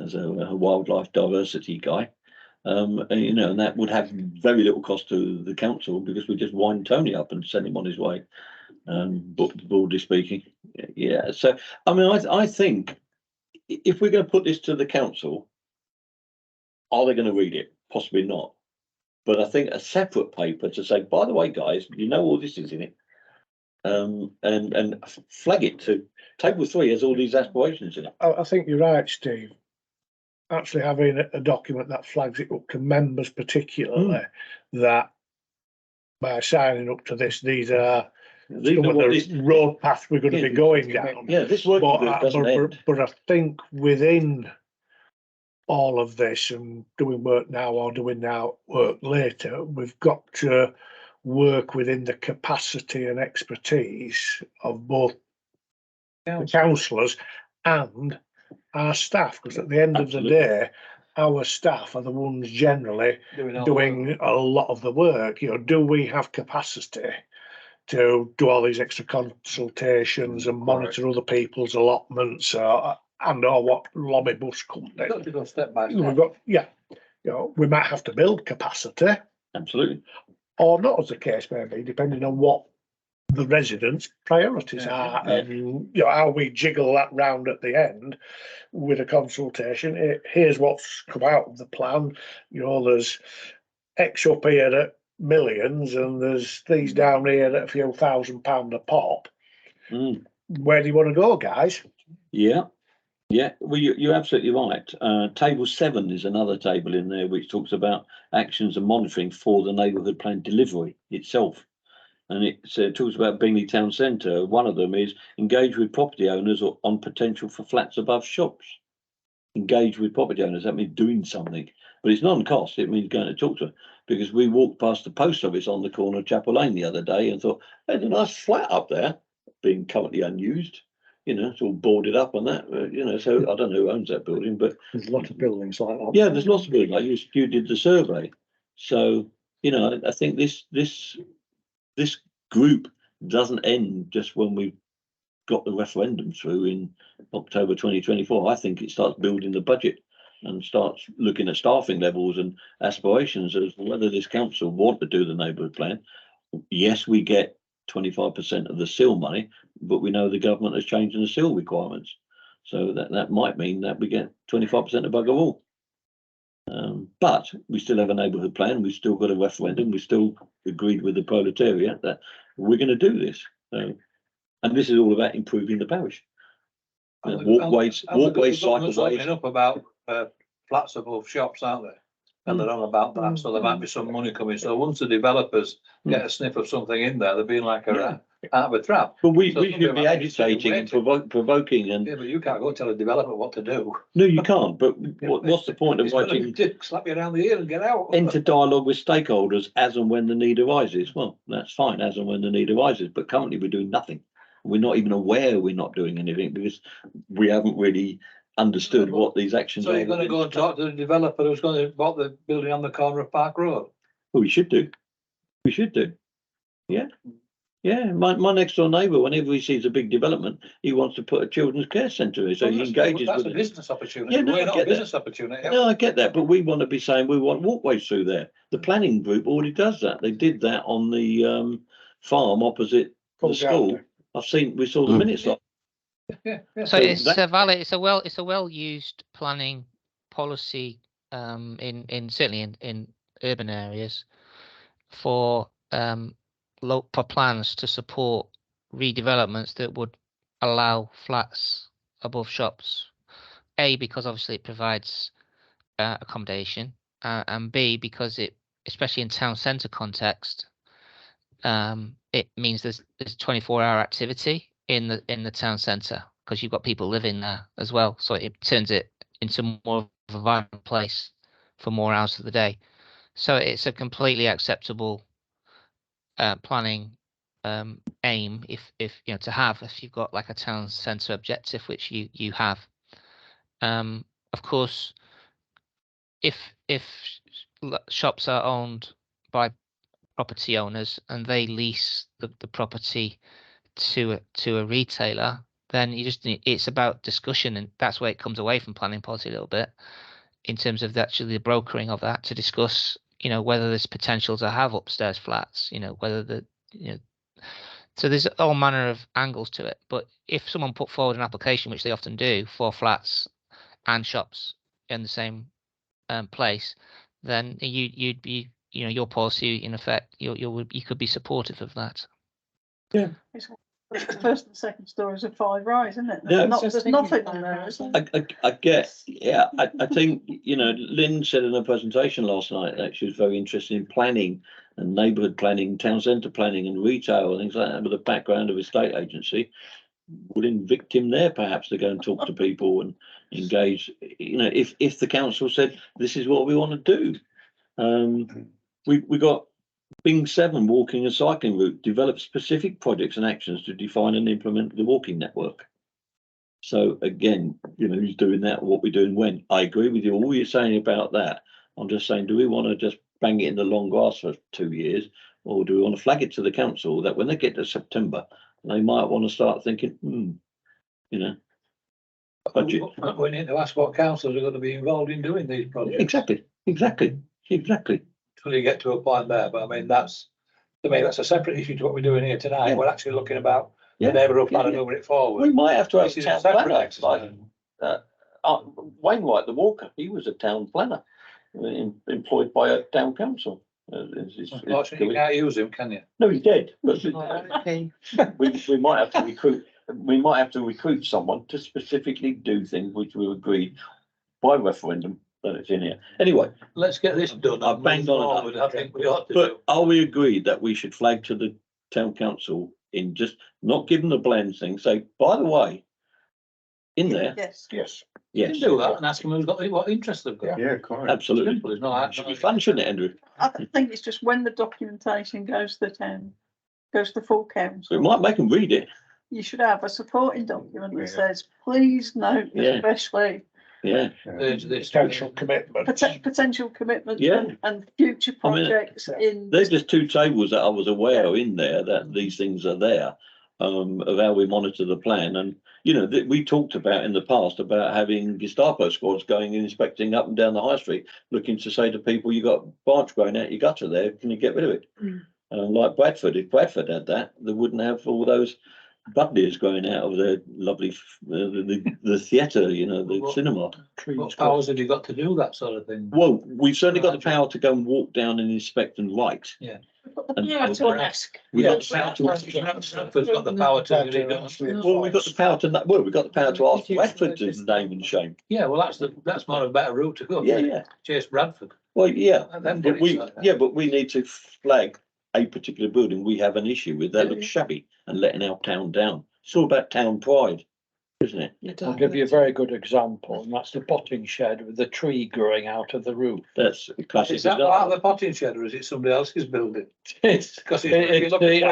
as a wildlife diversity guy. And that would have very little cost to the council because we just wind Tony up and send him on his way. Broadly speaking, yeah. So, I mean, I think if we're going to put this to the council, are they going to read it? Possibly not. But I think a separate paper to say, by the way, guys, all this is in it, and flag it to table 3 has all these aspirations in it. I think you're right, Steve. Actually having a document that flags it up to members particularly, that by signing up to this, these are some of the road paths we're going to be going down. Yeah, this working group doesn't end. But I think within all of this and doing work now or doing work later, we've got to work within the capacity and expertise of both the councillors and our staff, because at the end of the day, our staff are the ones generally doing a lot of the work. Do we have capacity to do all these extra consultations and monitor other people's allotments or what lobby bus company? Got to go step by step. We've got, we might have to build capacity. Absolutely. Or not, as the case may be, depending on what the residents' priorities are, and how we jiggle that round at the end with a consultation. Here's what's come out of the plan. There's X up here at millions, and there's these down here at a few £1,000 a pop. Where do you want to go, guys? Yeah. Well, you're absolutely right. Table 7 is another table in there which talks about actions and monitoring for the neighbourhood plan delivery itself. And it talks about Bingley Town Centre. One of them is engage with property owners on potential for flats above shops. Engage with property owners, that means doing something. But it's non-cost, it means going to talk to them. Because we walked past the post office on the corner of Chapel Lane the other day and thought, there's a nice flat up there, being currently unused. It's all boarded up and that, so I don't know who owns that building, but there's a lot of buildings like that. Yeah, there's lots of buildings like you did the survey. So, I think this group doesn't end just when we've got the referendum through in October 2024. I think it starts building the budget and start looking at staffing levels and aspirations as to whether this council want to do the neighbourhood plan. Yes, we get 25% of the SIL money, but we know the government has changed the SIL requirements. So that might mean that we get 25% of bugger all. But we still have a neighbourhood plan. We've still got a referendum. We still agreed with the proletariat that we're going to do this. And this is all about improving the parish. Walkways, cycleways. Up about flats above shops, aren't they? And they're on about that, so there might be some money coming. So once the developers get a sniff of something in there, they're being like out of a trap. But we should be agitating and provoking. And yeah, but you can't go tell a developer what to do. No, you can't. But what's the point of writing? Slap you around the ear and get out. Enter dialogue with stakeholders as and when the need arises. Well, that's fine, as and when the need arises. But currently, we're doing nothing. We're not even aware we're not doing anything because we haven't really understood what these actions are. So you're going to go and talk to the developer who's going to bought the building on the corner of Park Road? Well, we should do. We should do. Yeah. Yeah. My next door neighbour, whenever he sees a big development, he wants to put a children's care centre in. So he engages that's with a it. business opportunity. Yeah, no, we're not a business opportunity. No, I get that, but we want to be saying we want walkways through there. The planning group already does that. They did that on the farm opposite the school. We saw the minutes like. So it's a valid, it's a well used planning policy in certainly in urban areas for plans to support redevelopments that would allow flats above shops. A, because obviously it provides accommodation, and B, because it, especially in town centre context, it means there's 24-hour activity in the town centre because you've got people living there as well. So it turns it into more of a vibrant place for more hours of the day. So it's a completely acceptable planning aim if you know to have if you've got like a town centre objective, which you have. Of course, if shops are owned by property owners and they lease the property to a retailer, then it's about discussion, and that's where it comes away from planning policy a little bit in terms of actually the brokering of that, to discuss whether there's potential to have upstairs flats, whether so there's all manner of angles to it. But if someone put forward an application, which they often do, for flats and shops in the same place, then you'd be your policy, in effect, you could be supportive of that. Yeah. The first and second stories are 5 rise, isn't it? Yeah. There's nothing on there, is there? I guess, yeah. I think Lynn said in her presentation last night that she was very interested in planning and neighbourhood planning, town centre planning, and retail and things like that, with a background of estate agency. Would invite him there perhaps to go and talk to people and engage. If the council said this is what we want to do, we got Bing 7 walking and cycling route, develop specific projects and actions to define and implement the walking network. So again, who's doing that, what we're doing when. I agree with you, all you're saying about that. I'm just saying, do we want to just bang it in the long grass for 2 years, or do we want to flag it to the council that when they get to September, they might want to start thinking, budget. We need to ask what councils are going to be involved in doing these projects. Exactly. Until you get to a point there, but I mean that's a separate issue to what we're doing here tonight. Yeah. We're actually looking about the neighbourhood plan and moving it forward. We might have to have This a is town a separate planner, exercise. Wainwright the Walker. He was a town planner employed by a town council. Unfortunately, you can't use him, can you? No, he's dead. But Okay. we might have to recruit. We might have to recruit someone to specifically do things which we agreed by referendum that it's in here. Anyway, Let's get this done. I've banged on enough. I think we ought to do. but are we agreed that we should flag to the town council in just not give them the blend thing? Say, by the way, in there, Yes. Yes. You yes, can do that and ask them who's got what interest they've got. Yeah, quite. absolutely. Simple, it's not It should be fun, shouldn't it, Andrew? I think it's just when the documentation goes to the town, goes to full So it council, might make them read it. you should have a supporting document Yeah. that says, please note, Yeah. especially Yeah, There's this Potential commitment. potential commitments Yeah. and future I mean, projects in. there's just 2 tables that I was aware in there that these things are there. of how we monitor the plan. And, you know, we talked about in the past about having Gestapo squads going and inspecting up and down the high street, looking to say to people, you got branch growing out your gutter there, can you get rid of it? Like Bradford, if Bradford had that, they wouldn't have all those buddleas growing out of their lovely, the theatre, you know, the cinema. What powers have you got to do that sort of thing? Well, we've certainly got the power to go and walk down and inspect and write. Yeah. And to ask. we've got the Yeah, power to ask. Bradford's got the power to do it. Well, we've got the power to, well, we've got the power to ask Bradford to name and shame. Yeah, well, that's more a better route to go. Yeah, yeah. Chase Bradford. Well, yeah, And then but get we, inside that. yeah, but we need to flag a particular building we have an issue with that looks shabby and letting our town down. It's all about town pride, isn't it? I'll give you a very good example, and that's the potting shed with the tree growing out of the roof. That's a classic. Is that part of the potting shed or is it somebody else's building? It's, Because I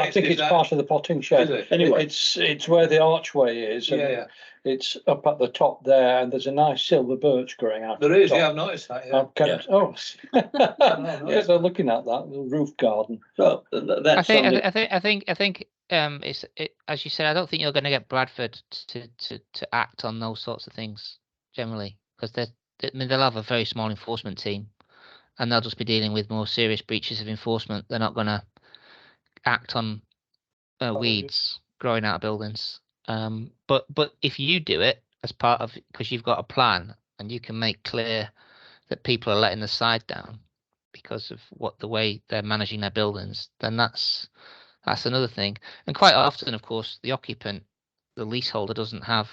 think it's part of the potting shed. Anyway. It's where the archway is. and Yeah. It's up at the top there, and there's a nice silver birch growing out. There of the is, top. yeah, I've noticed that, yeah. I've kept, oh, yes, I'm looking at that, the roof garden. So that's something. I think as you said, I don't think you're going to get Bradford to act on those sorts of things generally, because they'll have a very small enforcement team, and they'll just be dealing with more serious breaches of enforcement. They're not going to act on weeds growing out of buildings. But if you do it as part of, because you've got a plan and you can make clear that people are letting the side down because of the way they're managing their buildings, then that's another thing. And quite often, of course, the occupant, the leaseholder, doesn't have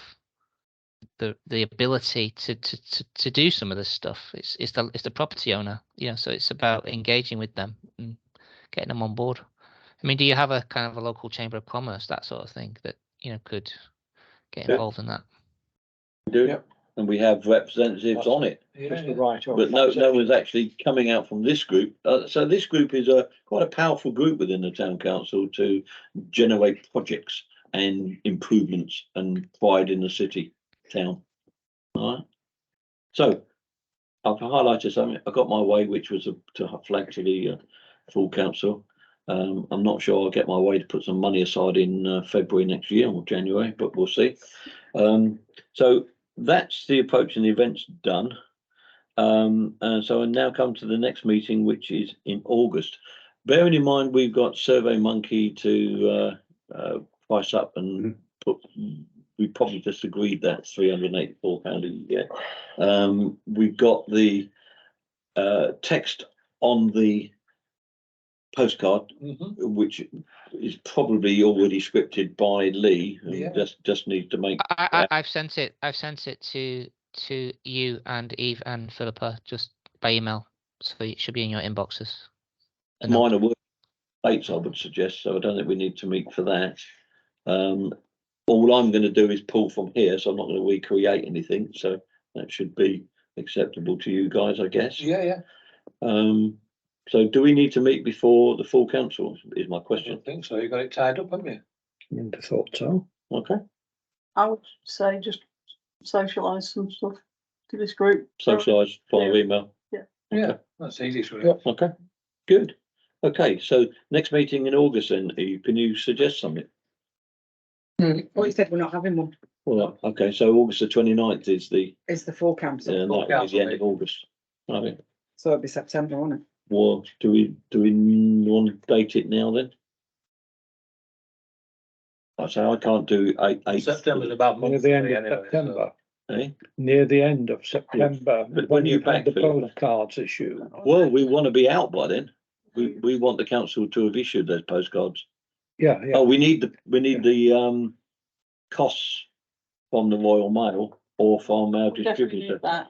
the ability to do some of this stuff. It's the property owner, so it's about engaging with them and getting them on board. I mean, do you have a kind of a local chamber of commerce, that sort of thing, that could get involved in that? We do, Yep. and we have representatives on it, Just the right. but no one's actually coming out from this group. So this group is quite a powerful group within the town council to generate projects and improvements and pride in the city, town. All right. So I've highlighted something. I got my way, which was to flag to the full council. I'm not sure I'll get my way to put some money aside in February next year or January, but we'll see. So that's the approach and the events done. And so I now come to the next meeting, which is in August. Bearing in mind, we've got Survey Monkey to price up and put. We probably just agreed that £384 a year. We've got the text on the postcard, which is probably already scripted by Lee, and just needs to make. I've sent it to you and Eve and Philippa just by email, so it should be in your inboxes. Minor work dates, I would suggest, so I don't think we need to meet for that. All I'm going to do is pull from here, so I'm not going to recreate anything, so that should be acceptable to you guys, I guess. Yeah. So do we need to meet before the full council is my I question. don't think so. You got it tied up, haven't you? You'd have thought so. Okay, I would say just socialise some stuff to this group. socialise via email. Yeah, that's easy. Sure. Okay, good. Okay, so next meeting in August then, Eve, can you suggest something? Well, you said we're not having one. Well, okay, so August the 29th is the, It's the full council, that is the end of August. Okay. so it'll be September, won't it? Well, do we want to date it now then? I say I can't do eight. September's about Near month the end away of anyway, September. Eh? Near the end of September, But when when you've you're had the back, Philip. postcards issued. Well, we want to be out by then. We want the council to have issued those postcards. Yeah. Oh, we need the costs from the Royal Mail or from our We definitely distributor. need that.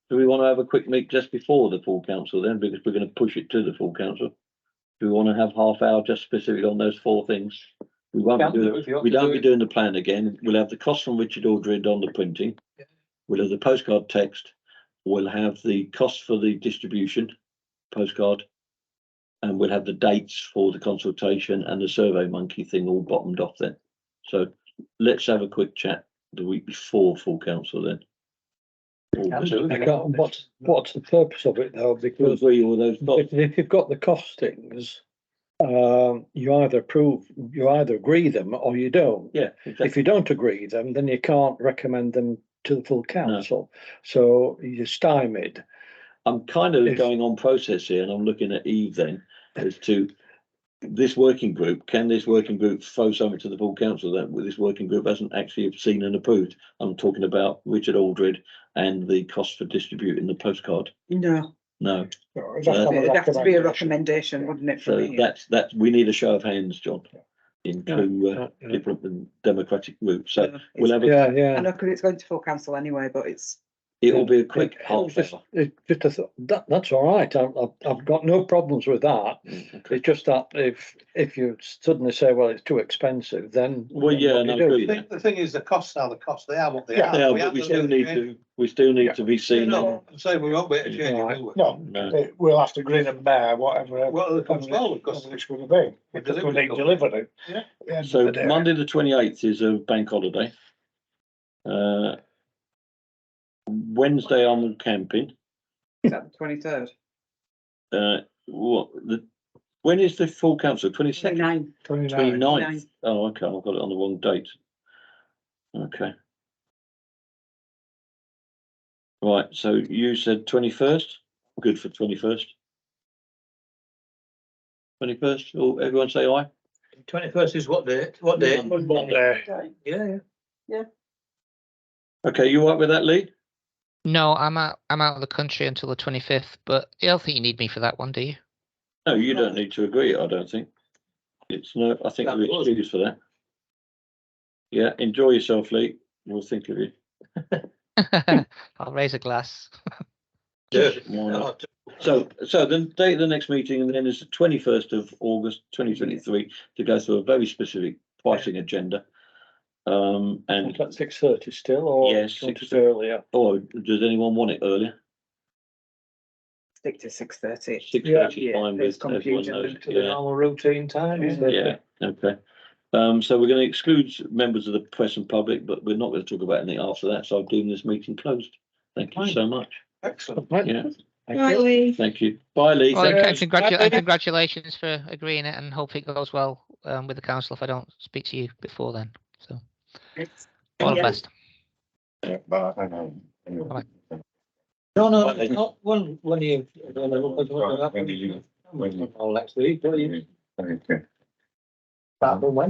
Do we want to have a quick meet just before the full council then, because we're going to push it to the full council? Do we want to have half hour just specifically on those 4 things? We won't Can be do doing, if you want we to don't do be it. doing the plan again. We'll have the cost from Richard Aldred on the printing. Yeah. We'll have the postcard text. We'll have the cost for the distribution postcard. And we'll have the dates for the consultation and the Survey Monkey thing all bottomed off then. So let's have a quick chat the week before full council then. August. What's the purpose of it though? To Because agree all those dots. if you've got the costings, you either agree them or you don't. Yeah, If exactly. you don't agree them, then you can't recommend them to the full council. So you're stymied. I'm kind of If- going on process here, and I'm looking at Eve then as to this working group. Can this working group throw something to the full council that this working group hasn't actually seen and approved? I'm talking about Richard Aldred and the cost for distributing the postcard. No, No, No, it'd So have to have a it'd have to be a recommendation. recommendation, wouldn't it, for so me? that's we need a show of hands, John, in Yeah, two yeah. different and democratic routes. So Yeah, we'll have Yeah, I yeah. know, because it's going to full council anyway, but it's, it'll be a quick It- half just- hour. just a that's all right. I've got no problems with that. Okay. It's just that if you suddenly say, well, it's too expensive, then. Well, then yeah, what and do I you do? agree. The thing is, the costs are the costs, they are what they Yeah, are. Yeah, We but have we to still look need at it. to be seen. No, say we won't be able to change it, Right. will we? No, No. we'll have to grin and bear whatever. Well, it comes forward, because Whatever it's going to be, because we delivery need company. delivering. Yeah. At the end of So the day. Monday the 28th is a bank holiday. Wednesday I'm camping. is that the 23rd? When is the full council? 22nd? 29. 29. 29th. Oh, okay, I've got it on the wrong date. Okay. Right, so you said 21st? Good for 21st. 21st, oh, everyone say aye? 21st is what day? What day? Monday. Yeah, yeah. Okay, you all right with that, Lee? No, I'm out of the country until the 25th, but I don't think you need me for that one, do you? No, you don't need to agree, I don't think. It's no, I think we're excused for that. Yeah, enjoy yourself, Lee. We'll think of you. I'll raise a glass. Yeah. Why not? So the date of the next meeting, and then is the 21st of August, 2023, to go through a very specific pricing agenda. And, At 6:30 still, or Yes, do you want it 6:30. earlier? oh, does anyone want it earlier? Stick to 6:30. 6:30 Yeah, fine there's with everyone confusion knows. then. To the normal routine time, isn't it? Yeah, okay. So we're going to exclude members of the press and public, but we're not going to talk about anything after that, so I'll deem this meeting closed. Thank you so much. Excellent. Yeah, Thank you. Lee. thank you. Bye, Lee. Well, Thank and you. congratulations for agreeing it, and hope it goes well with the council if I don't speak to you before then. So all the Yeah. best. Bye. No, not when you. Next week, don't you? Start from when?